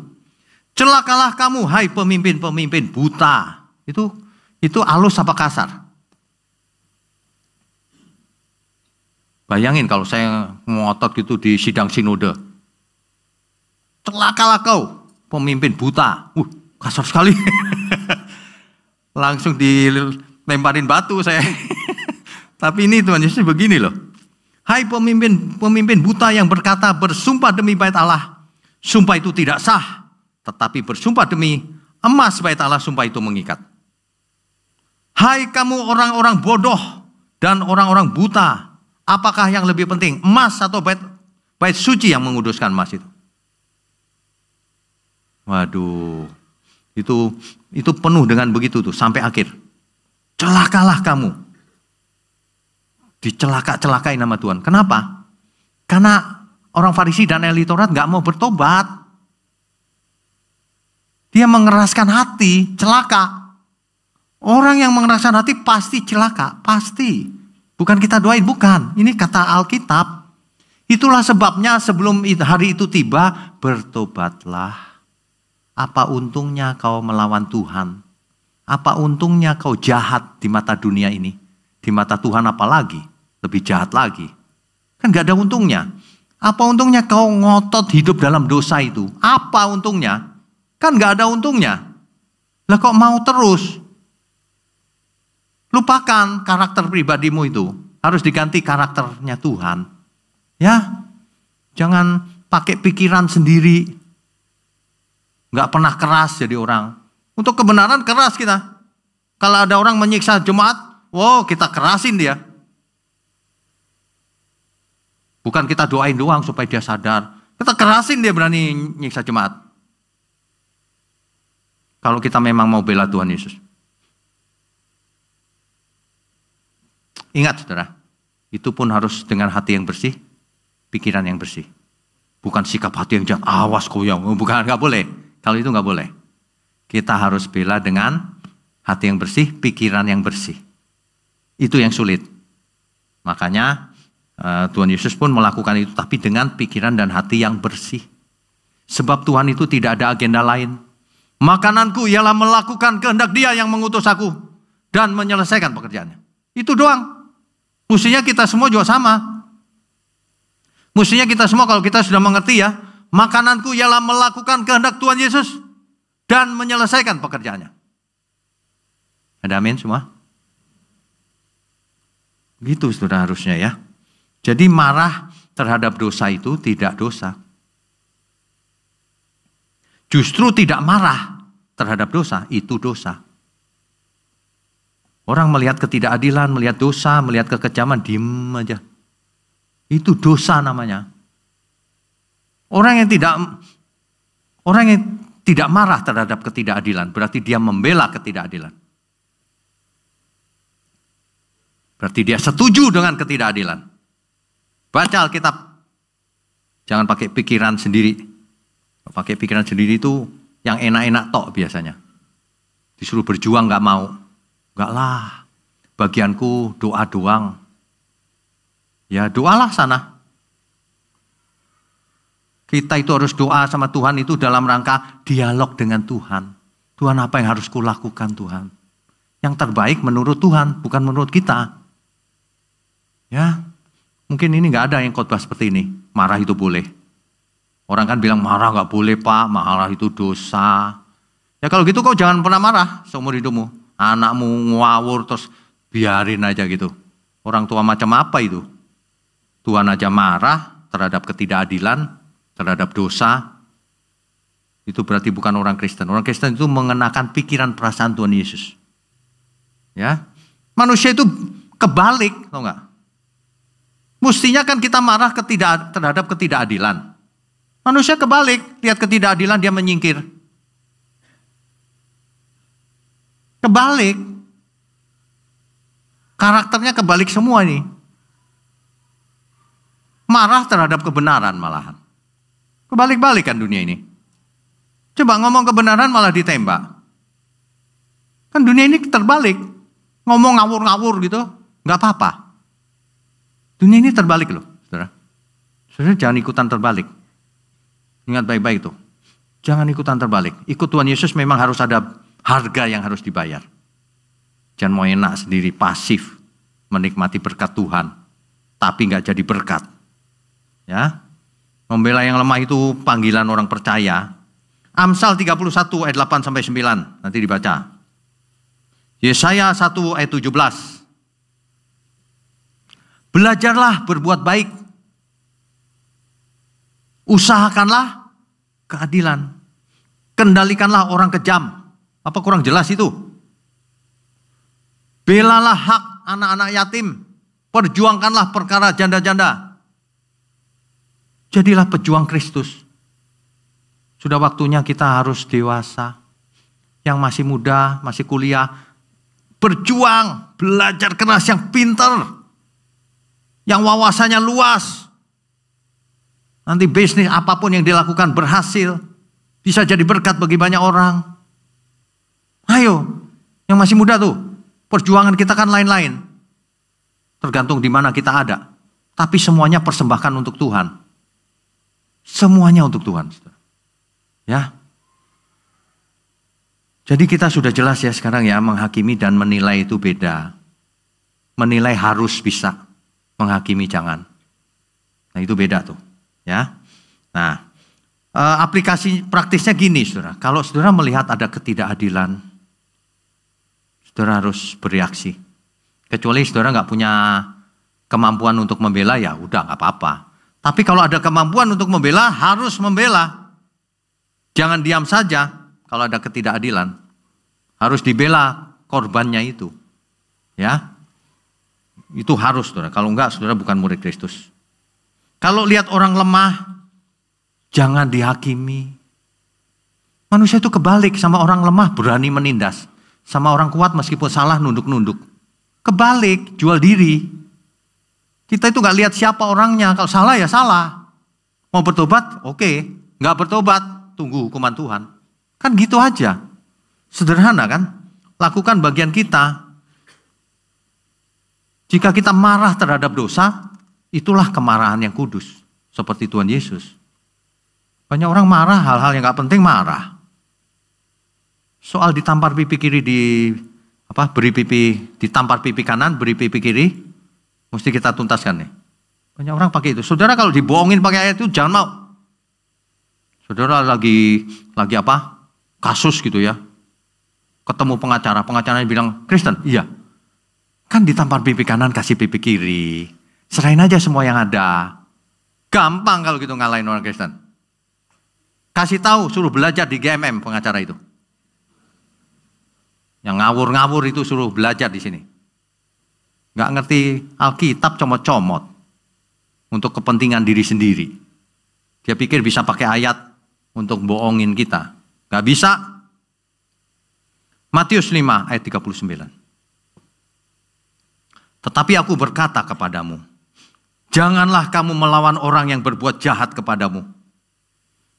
Celakalah kamu, hai pemimpin-pemimpin buta. Itu halus apa kasar? Bayangin kalau saya ngotot gitu di sidang sinode. Celakalah kau, pemimpin buta. Kasar sekali. Langsung dilemparin batu saya. Tapi ini Tuhan Yesus begini loh. Hai pemimpin buta yang berkata bersumpah demi bait Allah. Sumpah itu tidak sah. Tetapi bersumpah demi emas bait Allah, sumpah itu mengikat. Hai kamu orang-orang bodoh dan orang-orang buta. Apakah yang lebih penting, emas atau bait suci yang menguduskan emas itu? Waduh, itu penuh dengan begitu tuh sampai akhir. Celakalah kamu. Dicelaka-celakai nama Tuhan. Kenapa? Karena orang Farisi dan ahli Taurat nggak mau bertobat. Dia mengeraskan hati, celaka. Orang yang mengeraskan hati pasti celaka, pasti. Bukan kita doain, bukan. Ini kata Alkitab. Itulah sebabnya sebelum hari itu tiba, bertobatlah. Apa untungnya kau melawan Tuhan? Apa untungnya kau jahat di mata dunia ini? Di mata Tuhan apalagi? Lebih jahat lagi. Kan gak ada untungnya. Apa untungnya kau ngotot hidup dalam dosa itu? Apa untungnya? Kan gak ada untungnya. Lah kok mau terus? Lupakan karakter pribadimu itu. Harus diganti karakternya Tuhan. Ya, jangan pakai pikiran sendiri. Gak pernah keras jadi orang. Untuk kebenaran keras kita. Kalau ada orang menyiksa jemaat, wow kita kerasin dia. Bukan kita doain doang supaya dia sadar. Kita kerasin dia berani nyiksa jemaat. Kalau kita memang mau bela Tuhan Yesus. Ingat saudara, itu pun harus dengan hati yang bersih, pikiran yang bersih. Bukan sikap hati yang jangan awas goyang, bukan, nggak boleh. Kalau itu nggak boleh. Kita harus bela dengan hati yang bersih, pikiran yang bersih. Itu yang sulit. Makanya Tuhan Yesus pun melakukan itu, tapi dengan pikiran dan hati yang bersih. Sebab Tuhan itu tidak ada agenda lain. Makananku ialah melakukan kehendak Dia yang mengutus aku dan menyelesaikan pekerjaannya. Itu doang. Mestinya kita semua juga sama. Mestinya kita semua kalau kita sudah mengerti ya, makananku ialah melakukan kehendak Tuhan Yesus dan menyelesaikan pekerjaannya. Ada amin semua? Gitu saudara harusnya ya. Jadi marah terhadap dosa itu tidak dosa. Justru tidak marah terhadap dosa itu dosa. Orang melihat ketidakadilan, melihat dosa, melihat kekejaman, diem aja. Itu dosa namanya. Orang yang tidak marah terhadap ketidakadilan, berarti dia membela ketidakadilan. Berarti dia setuju dengan ketidakadilan. Baca Alkitab. Jangan pakai pikiran sendiri. Pakai pikiran sendiri itu yang enak-enak tok biasanya. Disuruh berjuang gak mau. Enggak lah, bagianku doa doang. Ya doalah sana. Kita itu harus doa sama Tuhan itu dalam rangka dialog dengan Tuhan. Tuhan apa yang harus kulakukan Tuhan? Yang terbaik menurut Tuhan, bukan menurut kita. Ya, mungkin ini nggak ada yang khotbah seperti ini. Marah itu boleh. Orang kan bilang marah nggak boleh Pak, marah itu dosa. Ya kalau gitu kau jangan pernah marah seumur hidupmu. Anakmu ngawur terus biarin aja gitu. Orang tua macam apa itu? Tuhan aja marah terhadap ketidakadilan, terhadap dosa. Itu berarti bukan orang Kristen. Orang Kristen itu mengenakan pikiran perasaan Tuhan Yesus. Ya, manusia itu kebalik, tau nggak? Mestinya kan kita marah terhadap ketidakadilan. Manusia kebalik, lihat ketidakadilan dia menyingkir. Kebalik. Karakternya kebalik semua ini. Marah terhadap kebenaran malahan. Kebalik-balik kan dunia ini. Coba ngomong kebenaran malah ditembak. Kan dunia ini terbalik. Ngomong ngawur-ngawur gitu, nggak apa-apa. Dunia ini terbalik loh, saudara. Saudara jangan ikutan terbalik. Ingat baik-baik tuh. Jangan ikutan terbalik. Ikut Tuhan Yesus memang harus ada harga yang harus dibayar. Jangan mau enak sendiri, pasif. Menikmati berkat Tuhan. Tapi nggak jadi berkat. Ya, membela yang lemah itu panggilan orang percaya. Amsal 31 ayat 8-9. Nanti dibaca. Yesaya 1 ayat 17. Belajarlah berbuat baik. Usahakanlah keadilan. Kendalikanlah orang kejam. Apa kurang jelas itu? Belalah hak anak-anak yatim. Perjuangkanlah perkara janda-janda. Jadilah pejuang Kristus. Sudah waktunya kita harus dewasa. Yang masih muda, masih kuliah. Berjuang, belajar keras yang pintar. Yang wawasannya luas. Nanti bisnis apapun yang dilakukan berhasil. Bisa jadi berkat bagi banyak orang. Ayo, yang masih muda tuh. Perjuangan kita kan lain-lain. Tergantung di mana kita ada. Tapi semuanya persembahkan untuk Tuhan. Semuanya untuk Tuhan. Ya. Jadi kita sudah jelas ya sekarang ya. Menghakimi dan menilai itu beda. Menilai harus bisa. Menghakimi jangan. Nah itu beda tuh. Ya. Nah, aplikasi praktisnya gini saudara. Kalau saudara melihat ada ketidakadilan, saudara harus bereaksi. Kecuali saudara nggak punya kemampuan untuk membela, ya udah nggak apa-apa. Tapi kalau ada kemampuan untuk membela, harus membela. Jangan diam saja kalau ada ketidakadilan. Harus dibela korbannya itu. Ya. Itu harus saudara. Kalau enggak saudara bukan murid Kristus. Kalau lihat orang lemah, jangan dihakimi. Manusia itu kebalik, sama orang lemah berani menindas. Sama orang kuat meskipun salah nunduk-nunduk. Kebalik, jual diri. Kita itu gak lihat siapa orangnya. Kalau salah ya salah. Mau bertobat, oke. Gak bertobat, tunggu hukuman Tuhan. Kan gitu aja. Sederhana kan? Lakukan bagian kita. Jika kita marah terhadap dosa, itulah kemarahan yang kudus. Seperti Tuhan Yesus. Banyak orang marah, hal-hal yang gak penting marah. Soal ditampar pipi kiri ditampar pipi kanan, beri pipi kiri, mesti kita tuntaskan nih. Banyak orang pakai itu. Saudara kalau dibohongin pakai ayat itu jangan mau. Saudara lagi apa? Kasus gitu ya. Ketemu pengacaranya bilang, Kristen, iya. Kan ditampar pipi kanan, kasih pipi kiri. Serahin aja semua yang ada. Gampang kalau gitu ngalahin orang Kristen. Kasih tahu, suruh belajar di GMM pengacara itu. Yang ngawur-ngawur itu suruh belajar di sini. Nggak ngerti Alkitab, comot-comot. Untuk kepentingan diri sendiri. Dia pikir bisa pakai ayat untuk bohongin kita. Nggak bisa. Matius 5 ayat 39. Tetapi aku berkata kepadamu, janganlah kamu melawan orang yang berbuat jahat kepadamu.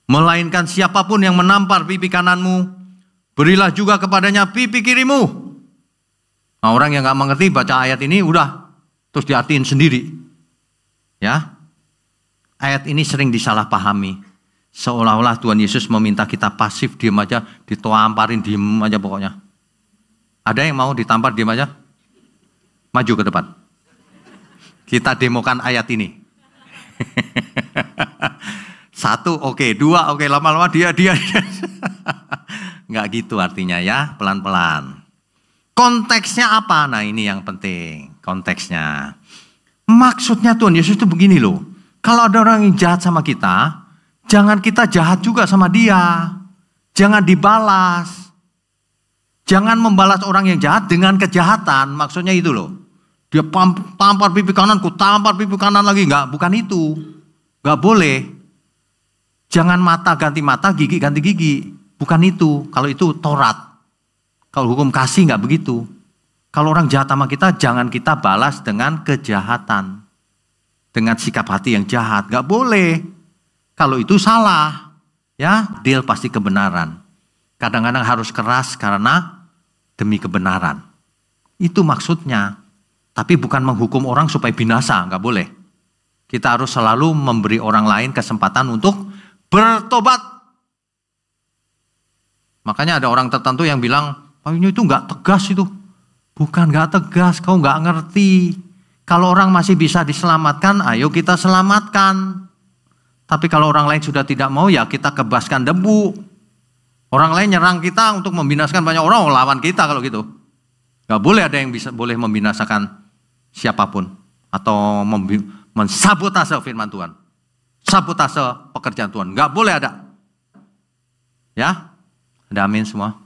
Melainkan siapapun yang menampar pipi kananmu, berilah juga kepadanya pipi kirimu. Nah orang yang gak mengerti baca ayat ini udah, terus diartiin sendiri. Ya, ayat ini sering disalahpahami. Seolah-olah Tuhan Yesus meminta kita pasif, diem aja, ditamparin, diem aja pokoknya. Ada yang mau ditampar, diem aja? Maju ke depan. Kita demokan ayat ini. Satu oke, dua oke, lama-lama dia. Enggak gitu artinya ya, pelan-pelan. Konteksnya apa? Nah ini yang penting, konteksnya. Maksudnya Tuhan Yesus itu begini loh. Kalau ada orang yang jahat sama kita, jangan kita jahat juga sama dia. Jangan dibalas. Jangan membalas orang yang jahat dengan kejahatan. Maksudnya itu loh. Dia tampar pipi kanan, ku tampar pipi kanan lagi. Enggak, bukan itu. Enggak boleh. Jangan mata ganti mata, gigi ganti gigi. Bukan itu. Kalau itu Taurat. Kalau hukum kasih enggak begitu. Kalau orang jahat sama kita, jangan kita balas dengan kejahatan. Dengan sikap hati yang jahat. Enggak boleh. Kalau itu salah. Ya, deal pasti kebenaran. Kadang-kadang harus keras karena demi kebenaran. Itu maksudnya. Tapi bukan menghukum orang supaya binasa. Enggak boleh. Kita harus selalu memberi orang lain kesempatan untuk bertobat. Makanya ada orang tertentu yang bilang, Pak Winyo itu enggak tegas itu. Bukan enggak tegas, kau enggak ngerti. Kalau orang masih bisa diselamatkan, ayo kita selamatkan. Tapi kalau orang lain sudah tidak mau, ya kita kebaskan debu. Orang lain nyerang kita untuk membinasakan banyak orang, lawan kita kalau gitu. Enggak boleh ada yang boleh membinasakan siapapun. Atau mensabotase firman Tuhan. Sabotase pekerjaan Tuhan. Enggak boleh ada. Ya? Ada amin semua?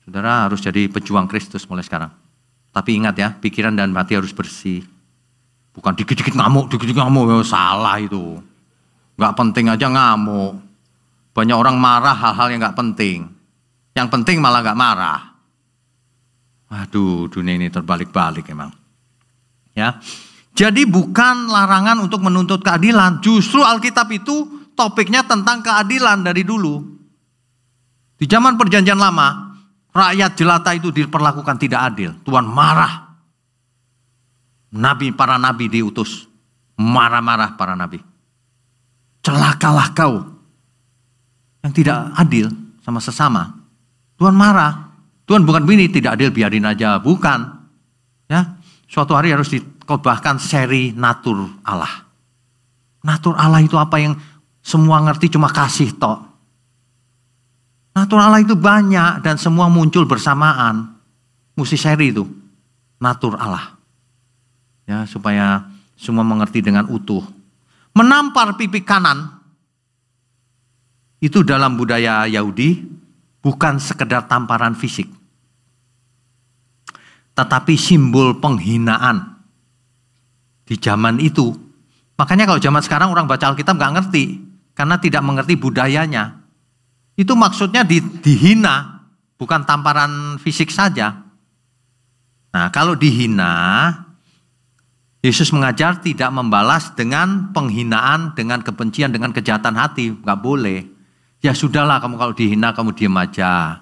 Saudara harus jadi pejuang Kristus mulai sekarang. Tapi ingat ya, pikiran dan hati harus bersih. Bukan dikit-dikit ngamuk, salah itu. Enggak penting aja ngamuk. Banyak orang marah hal-hal yang enggak penting. Yang penting malah enggak marah. Waduh, dunia ini terbalik-balik emang. Ya. Jadi bukan larangan untuk menuntut keadilan. Justru Alkitab itu topiknya tentang keadilan dari dulu. Di zaman Perjanjian Lama, rakyat jelata itu diperlakukan tidak adil. Tuhan marah. Para nabi diutus. Marah-marah para nabi. Celakalah kau yang tidak adil sama sesama. Tuhan marah. Tuhan bukan begini, tidak adil biarin aja. Bukan. Ya. Suatu hari harus dikobahkan seri natur Allah. Natur Allah itu apa yang semua ngerti cuma kasih tok. Natur Allah itu banyak dan semua muncul bersamaan. Mesti seri itu. Natur Allah. Ya, supaya semua mengerti dengan utuh. Menampar pipi kanan itu dalam budaya Yahudi bukan sekedar tamparan fisik. Tetapi simbol penghinaan di zaman itu. Makanya kalau zaman sekarang orang baca Alkitab nggak ngerti. Karena tidak mengerti budayanya. Itu maksudnya dihina. Bukan tamparan fisik saja. Nah kalau dihina, Yesus mengajar tidak membalas dengan penghinaan, dengan kebencian, dengan kejahatan hati. Nggak boleh. Ya sudahlah kamu kalau dihina kamu diam aja.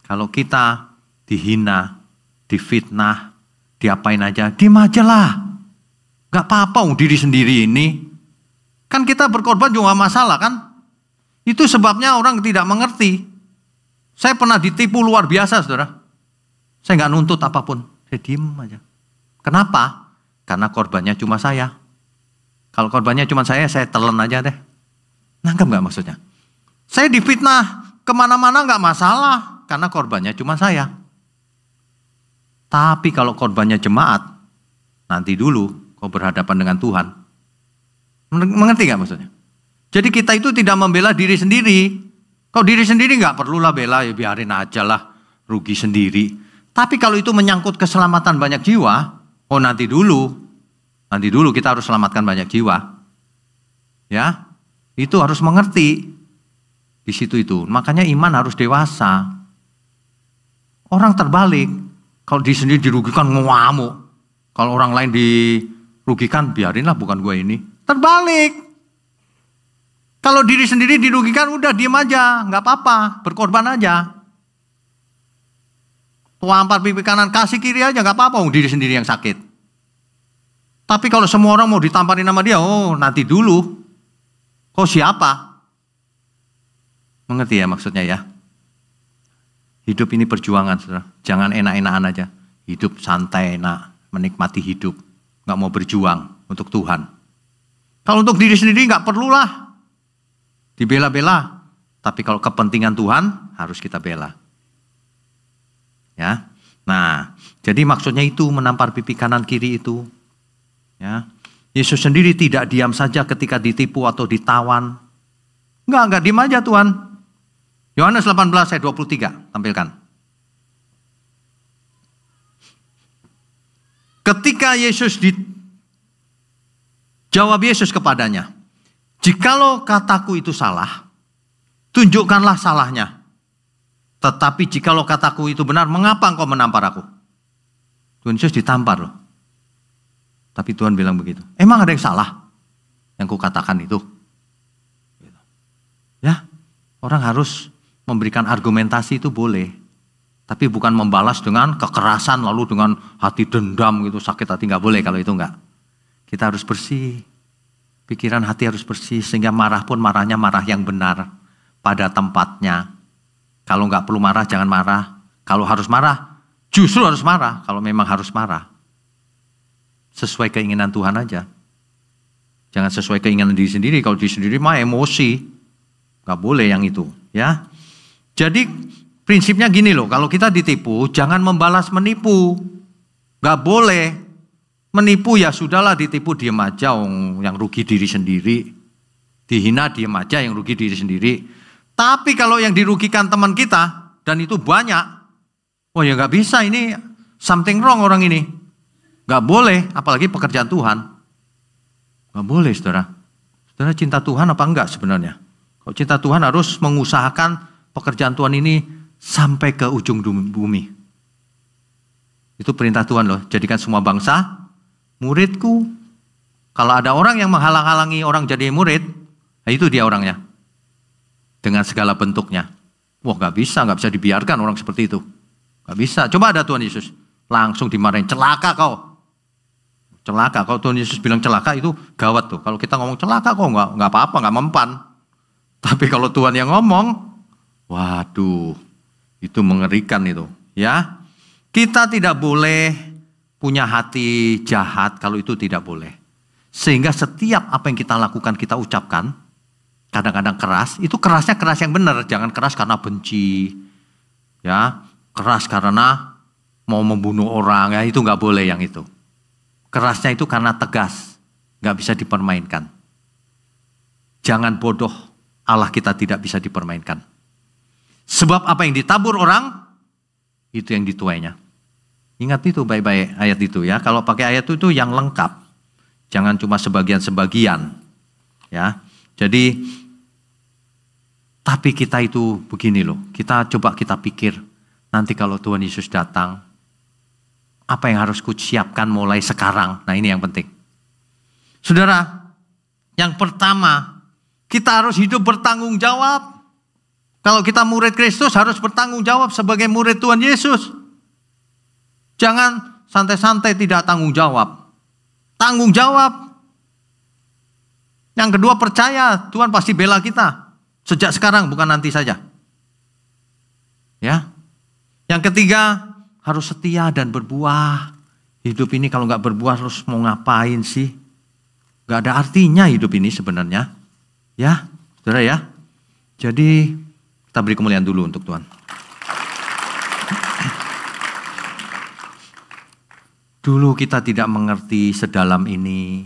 Kalau kita dihina, difitnah, diapain aja, diam aja lah. Gak apa-apa diri sendiri ini. Kan kita berkorban juga gak masalah kan. Itu sebabnya orang tidak mengerti. Saya pernah ditipu luar biasa saudara. Saya gak nuntut apapun. Saya diam aja. Kenapa? Karena korbannya cuma saya. Kalau korbannya cuma saya telan aja deh. Nangkep gak maksudnya? Saya difitnah kemana-mana gak masalah. Karena korbannya cuma saya. Tapi kalau korbannya jemaat, nanti dulu kau berhadapan dengan Tuhan. Mengerti gak maksudnya? Jadi kita itu tidak membela diri sendiri. Kalau diri sendiri gak perlulah bela, ya biarin aja lah. Rugi sendiri. Tapi kalau itu menyangkut keselamatan banyak jiwa, oh nanti dulu kita harus selamatkan banyak jiwa. Ya, itu harus mengerti. Di situ itu. Makanya iman harus dewasa. Orang terbalik, kalau diri sendiri dirugikan ngamuk. Kalau orang lain dirugikan, biarinlah bukan gue ini. Terbalik. Kalau diri sendiri dirugikan, udah diem aja, nggak apa-apa, berkorban aja. Tampar pipi kanan, kasih kiri aja, nggak apa-apa, diri sendiri yang sakit. Tapi kalau semua orang mau ditamparin sama dia, oh nanti dulu. Kau siapa? Mengerti ya maksudnya ya? Hidup ini perjuangan, saudara. Jangan enak-enakan aja. hidup santai, enak, menikmati hidup, nggak mau berjuang untuk Tuhan. Kalau untuk diri sendiri nggak perlulah dibela-bela, tapi kalau kepentingan Tuhan harus kita bela. Ya, nah, jadi maksudnya itu menampar pipi kanan kiri itu. Ya, Yesus sendiri tidak diam saja ketika ditipu atau ditawan. Enggak diam aja Tuhan. Yohanes 18 ayat 23, tampilkan. Ketika jawab Yesus kepadanya, "Jikalau kataku itu salah, tunjukkanlah salahnya. Tetapi jikalau kataku itu benar, mengapa engkau menampar aku?" Tuhan Yesus ditampar loh. Tapi Tuhan bilang begitu. Emang ada yang salah yang kukatakan itu? Ya, orang harus memberikan argumentasi itu boleh. Tapi bukan membalas dengan kekerasan lalu dengan hati dendam gitu, sakit hati, nggak boleh kalau itu nggak. Kita harus bersih. Pikiran hati harus bersih sehingga marah pun marahnya marah yang benar pada tempatnya. Kalau nggak perlu marah jangan marah. Kalau harus marah justru harus marah. Kalau memang harus marah sesuai keinginan Tuhan aja. Jangan sesuai keinginan diri sendiri. Kalau diri sendiri mah emosi, nggak boleh yang itu. Ya, jadi prinsipnya gini loh. Kalau kita ditipu jangan membalas menipu. Nggak boleh. Menipu ya sudahlah, ditipu diam aja, yang rugi diri sendiri. Dihina diam aja, yang rugi diri sendiri. Tapi kalau yang dirugikan teman kita dan itu banyak, oh ya nggak bisa, ini something wrong orang ini. Nggak boleh, apalagi pekerjaan Tuhan. Nggak boleh saudara. Saudara cinta Tuhan apa enggak sebenarnya? Kalau cinta Tuhan harus mengusahakan pekerjaan Tuhan ini sampai ke ujung bumi. Itu perintah Tuhan loh, jadikan semua bangsa muridku. Kalau ada orang yang menghalang-halangi orang jadi murid, nah itu dia orangnya. Dengan segala bentuknya. Wah nggak bisa dibiarkan orang seperti itu. Nggak bisa. Coba ada Tuhan Yesus, langsung dimarahin, celaka kau. Celaka, kalau Tuhan Yesus bilang celaka itu gawat tuh. Kalau kita ngomong celaka kok nggak apa-apa, nggak mempan. Tapi kalau Tuhan yang ngomong, waduh, itu mengerikan itu. Ya, kita tidak boleh punya hati jahat, kalau itu tidak boleh. Sehingga setiap apa yang kita lakukan, kita ucapkan, kadang-kadang keras, itu kerasnya keras yang benar. Jangan keras karena benci, ya, keras karena mau membunuh orang, ya itu nggak boleh yang itu. Kerasnya itu karena tegas, nggak bisa dipermainkan. Jangan bodoh, Allah kita tidak bisa dipermainkan. Sebab apa yang ditabur orang, itu yang dituainya. Ingat itu baik-baik ayat itu ya. Kalau pakai ayat itu yang lengkap. Jangan cuma sebagian-sebagian. Ya. Jadi, tapi kita itu begini loh. Kita coba kita pikir, nanti kalau Tuhan Yesus datang, apa yang harus kusiapkan mulai sekarang? Nah ini yang penting. Saudara, yang pertama, kita harus hidup bertanggung jawab. Kalau kita murid Kristus harus bertanggung jawab sebagai murid Tuhan Yesus. Jangan santai-santai tidak tanggung jawab. Tanggung jawab. Yang kedua, percaya Tuhan pasti bela kita. Sejak sekarang, bukan nanti saja. Ya. Yang ketiga, harus setia dan berbuah. Hidup ini kalau nggak berbuah terus mau ngapain sih? Nggak ada artinya hidup ini sebenarnya. Ya, saudara ya. Jadi kita beri kemuliaan dulu untuk Tuhan. Dulu kita tidak mengerti sedalam ini.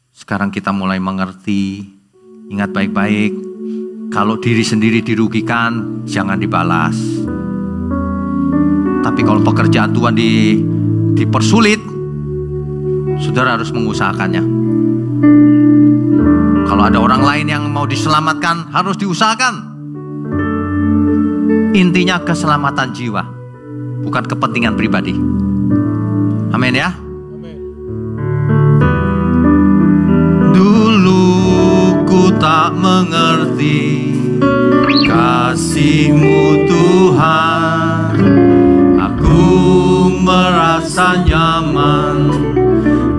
Sekarang kita mulai mengerti. Ingat baik-baik. Kalau diri sendiri dirugikan, jangan dibalas. Tapi kalau pekerjaan Tuhan dipersulit, saudara harus mengusahakannya. Kalau ada orang lain yang mau diselamatkan, harus diusahakan. Intinya keselamatan jiwa, bukan kepentingan pribadi. Amin ya. Dulu ku tak mengerti kasih-Mu Tuhan. Aku merasa nyaman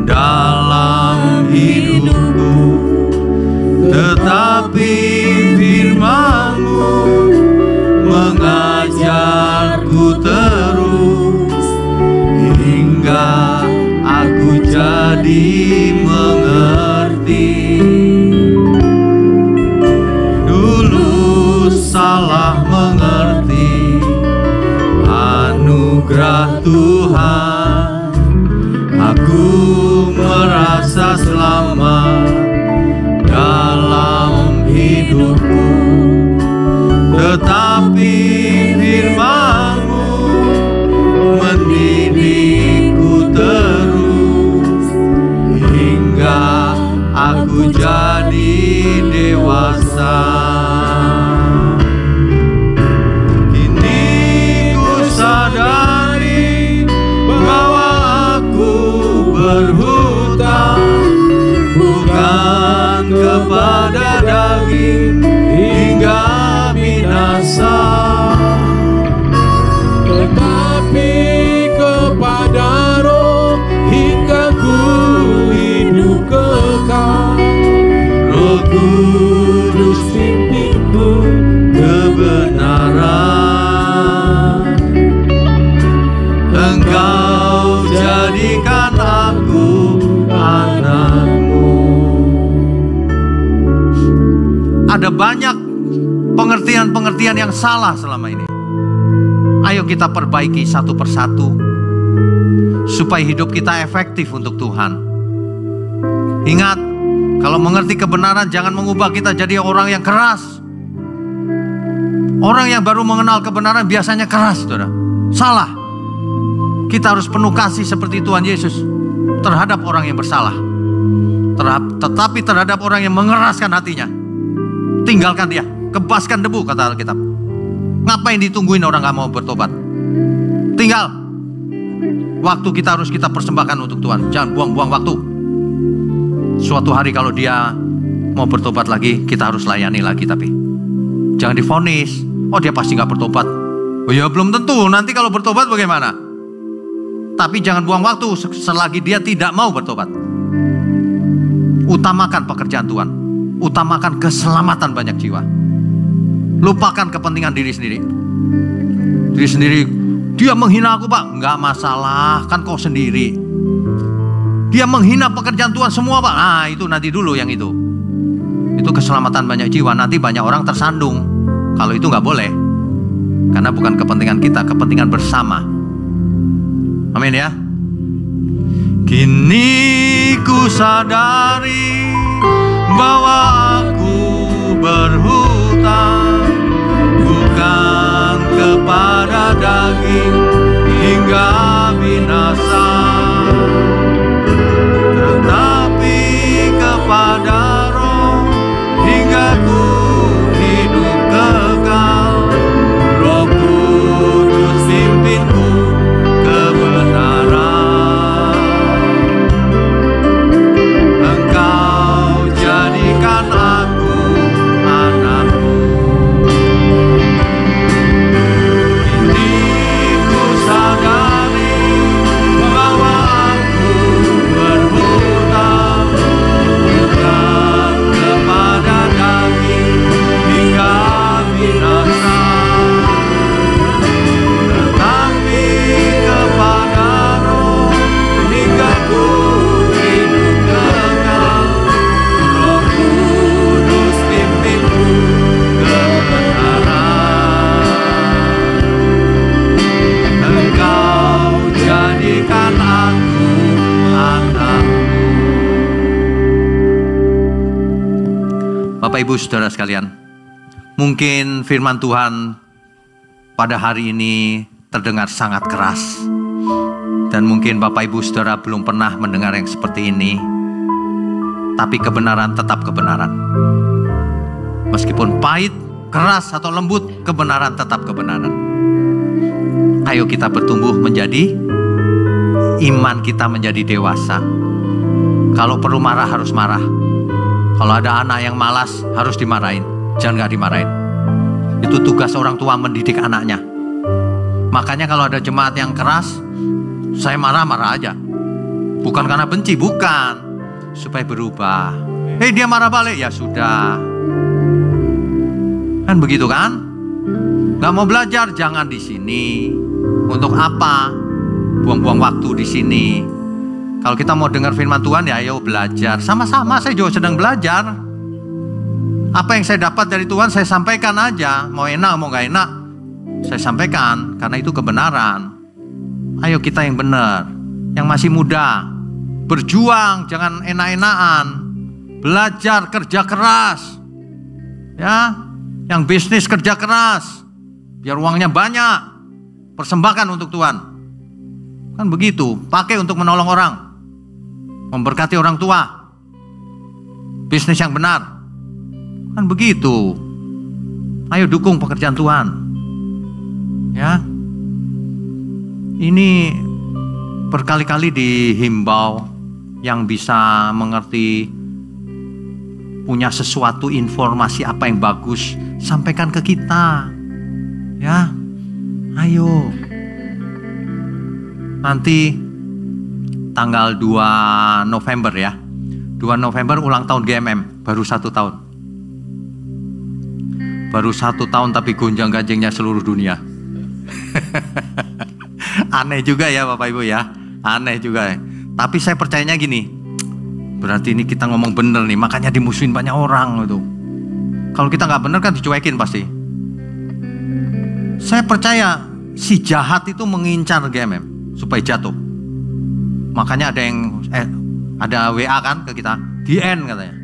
dalam hidupku, tetapi firman-Mu mengajarku terus jadi mengerti. Dulu salah mengerti anugerah Tuhan, aku merasa selamat dalam hidupku. Tetapi firman-Mu mendidikku terus hingga aku jadi dewasa. Kini ku sadari bahwa aku berhutang bukan kepada daging hingga binasa, tetapi kepada Roh hingga ku hidup kekal. Roh Kudus pimpinku kebenaran. Engkau jadikan aku anak-Mu. Ada banyak pengertian-pengertian yang salah selama ini. Ayo kita perbaiki satu persatu supaya hidup kita efektif untuk Tuhan. Ingat, kalau mengerti kebenaran jangan mengubah kita jadi orang yang keras. Orang yang baru mengenal kebenaran biasanya keras, saudara. Salah. Kita harus penuh kasih seperti Tuhan Yesus terhadap orang yang bersalah. Tetapi terhadap orang yang mengeraskan hatinya, tinggalkan dia, kebaskan debu, kata Alkitab. Ngapain ditungguin orang gak mau bertobat? Tinggal. Waktu kita harus kita persembahkan untuk Tuhan. Jangan buang-buang waktu. Suatu hari kalau dia mau bertobat lagi, kita harus layani lagi. Tapi jangan divonis, oh dia pasti gak bertobat. Oh ya belum tentu, nanti kalau bertobat bagaimana? Tapi jangan buang waktu selagi dia tidak mau bertobat. Utamakan pekerjaan Tuhan. Utamakan keselamatan banyak jiwa. Lupakan kepentingan diri sendiri. Diri sendiri, dia menghina aku Pak. Enggak masalah, kan kau sendiri. Dia menghina pekerjaan Tuhan semua Pak. Nah itu nanti dulu yang itu. Itu keselamatan banyak jiwa. Nanti banyak orang tersandung. Kalau itu nggak boleh. Karena bukan kepentingan kita, kepentingan bersama. Amin ya. Kini ku sadari bahwa aku berhutang bukan kepada daging hingga binasa, tetapi kepada Roh hingga ku hidup kekal. Roh Kudus pimpinku kebenaran. Engkau jadikan aku anak-Mu. Kini ku sadari bahwa aku berhutang bukan kepada daging hingga binasa, tetapi kepada Roh hingga ku hidup kekal. Roh Kudus pimpinku kebenaran. Engkau jadikan aku anak-Mu. Bapak Ibu Saudara sekalian, mungkin firman Tuhan pada hari ini terdengar sangat keras. Dan mungkin Bapak Ibu Saudara belum pernah mendengar yang seperti ini. Tapi kebenaran tetap kebenaran. Meskipun pahit, keras atau lembut, kebenaran tetap kebenaran. Ayo kita bertumbuh menjadi iman kita menjadi dewasa. Kalau perlu marah harus marah. Kalau ada anak yang malas harus dimarahin. Jangan gak dimarahin. Itu tugas orang tua mendidik anaknya. Makanya kalau ada jemaat yang keras, saya marah-marah aja. Bukan karena benci, bukan. Supaya berubah. Dia marah balik, ya sudah. Kan begitu kan? Gak mau belajar, jangan di sini. Untuk apa? Buang-buang waktu di sini. Kalau kita mau dengar firman Tuhan ya ayo belajar. Sama-sama saya juga sedang belajar. Apa yang saya dapat dari Tuhan saya sampaikan aja. Mau enak mau gak enak saya sampaikan. Karena itu kebenaran. Ayo kita yang benar. Yang masih muda. Berjuang, jangan enak-enakan. Belajar, kerja keras. Ya, yang bisnis kerja keras. Biar uangnya banyak. Persembahkan untuk Tuhan. Kan begitu, pakai untuk menolong orang. Memberkati orang tua. Bisnis yang benar. Kan begitu. Ayo dukung pekerjaan Tuhan. Ya. Ini berkali-kali dihimbau yang bisa mengerti, punya sesuatu informasi apa yang bagus, sampaikan ke kita. Ya. Ayo. Nanti tanggal 2 November ya. 2 November ulang tahun GMM, baru 1 tahun. Baru 1 tahun tapi gonjang-ganjingnya seluruh dunia. Aneh juga ya Bapak Ibu ya. Aneh juga. Tapi saya percayanya gini. Berarti ini kita ngomong bener nih, makanya dimusuhin banyak orang itu. Kalau kita nggak bener kan dicuekin pasti. Saya percaya si jahat itu mengincar GMM supaya jatuh. Makanya ada WA kan ke kita, di end katanya.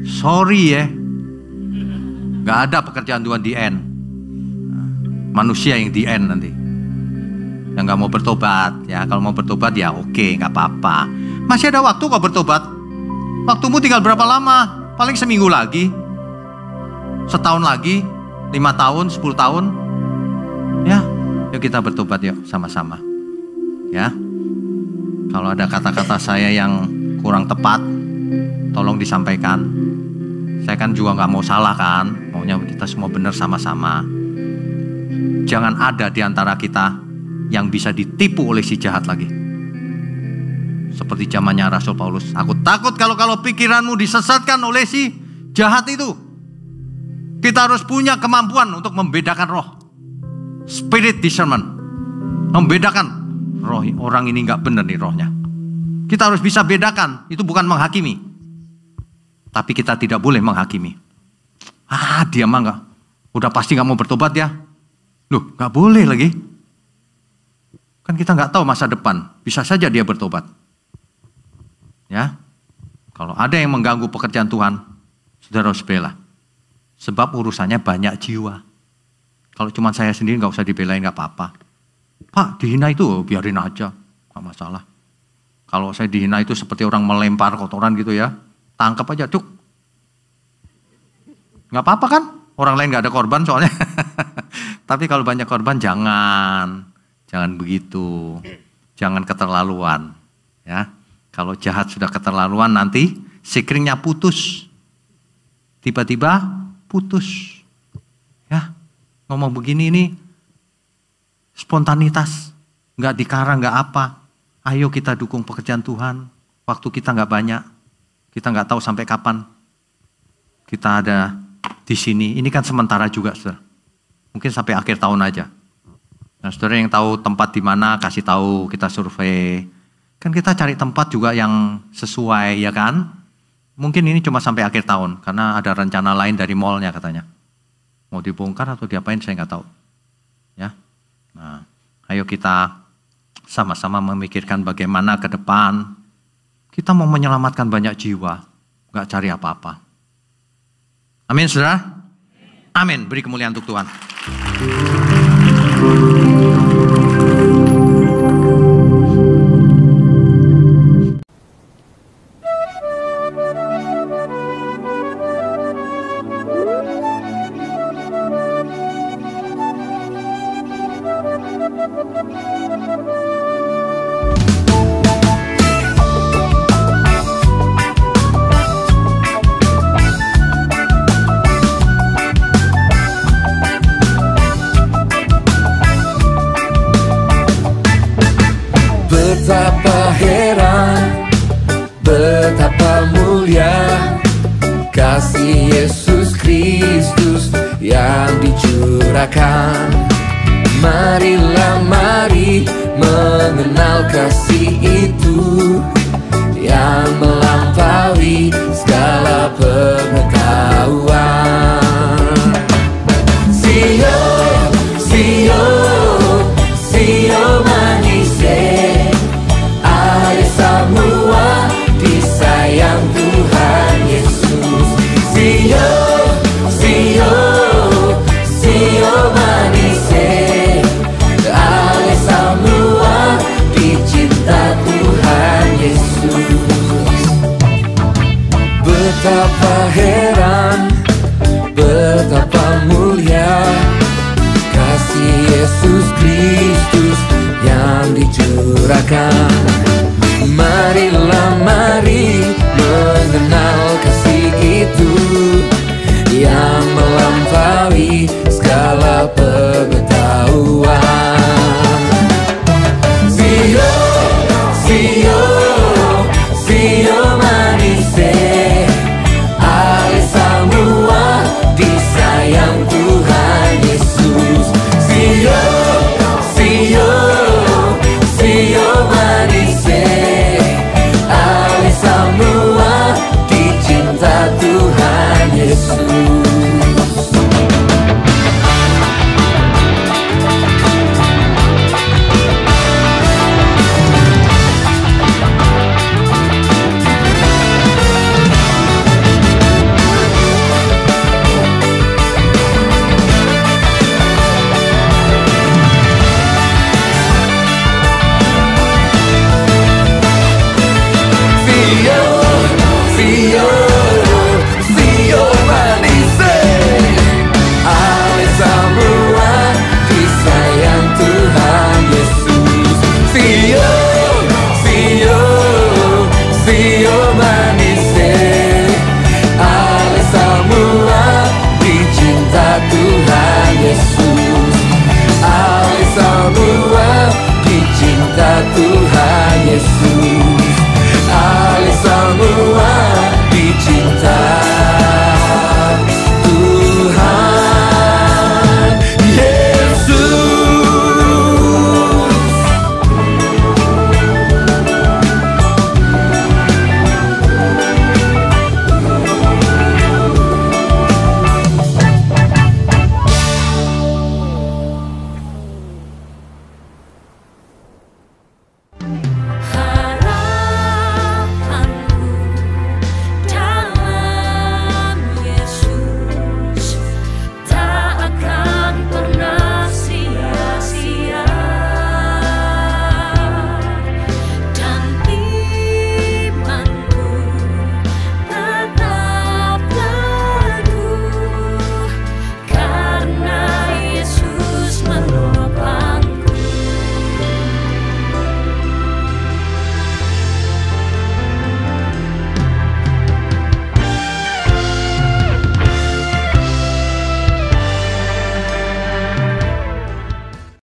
Sorry ya, nggak ada pekerjaan Tuhan di end. Manusia yang di end nanti. Yang nggak mau bertobat ya, kalau mau bertobat ya oke, nggak apa-apa. Masih ada waktu kok bertobat. Waktumu tinggal berapa lama? Paling seminggu lagi, setahun lagi, 5 tahun, 10 tahun. Ya, yuk kita bertobat yuk sama-sama. Ya, kalau ada kata-kata saya yang kurang tepat, tolong disampaikan. Saya kan juga nggak mau salah kan, maunya kita semua benar sama-sama. Jangan ada di antara kita yang bisa ditipu oleh si jahat lagi. Seperti zamannya Rasul Paulus. Aku takut kalau pikiranmu disesatkan oleh si jahat itu. Kita harus punya kemampuan untuk membedakan roh. Spirit discernment. Membedakan roh orang ini nggak benar nih rohnya. Kita harus bisa bedakan. Itu bukan menghakimi. Tapi kita tidak boleh menghakimi. Dia mah nggak. Udah pasti nggak mau bertobat ya. Loh, nggak boleh lagi. Kan kita nggak tahu masa depan. Bisa saja dia bertobat. Ya, kalau ada yang mengganggu pekerjaan Tuhan, saudara harus bela. Sebab urusannya banyak jiwa. Kalau cuma saya sendiri nggak usah dibelain, nggak apa-apa. Pak, dihina itu biarin aja, nggak masalah. Kalau saya dihina itu seperti orang melempar kotoran gitu ya, tangkap aja, cuk. Nggak apa-apa kan? Orang lain nggak ada korban soalnya. Tapi kalau banyak korban jangan begitu, jangan keterlaluan, ya. Kalau jahat sudah keterlaluan nanti sikringnya putus. Tiba-tiba putus. Ya, ngomong begini ini spontanitas. Nggak dikarang, nggak apa. Ayo kita dukung pekerjaan Tuhan. Waktu kita nggak banyak. Kita nggak tahu sampai kapan kita ada di sini. Ini kan sementara juga, saudara. Mungkin sampai akhir tahun aja. Nah, saudara yang tahu tempat di mana, kasih tahu, kita survei. Kan kita cari tempat juga yang sesuai, ya kan? Mungkin ini cuma sampai akhir tahun, karena ada rencana lain dari mallnya katanya. Mau dibongkar atau diapain saya nggak tahu. Ya, nah, ayo kita sama-sama memikirkan bagaimana ke depan. Kita mau menyelamatkan banyak jiwa, nggak cari apa-apa. Amin, saudara? Amin, beri kemuliaan untuk Tuhan. Betapa heran, betapa mulia kasih Yesus Kristus yang dicurahkan. Marilah mari mengenal kasih itu, mulia kasih Yesus Kristus yang dicurahkan. Marilah mari mengenal kasih itu yang melampaui segala pengetahuan. Sio, sio, sio manise, ale semua disayang Tuhan Yesus. Sio, sio, sio manise, ale semua dicinta Tuhan Yesus. Tuhan Yesus, ale semua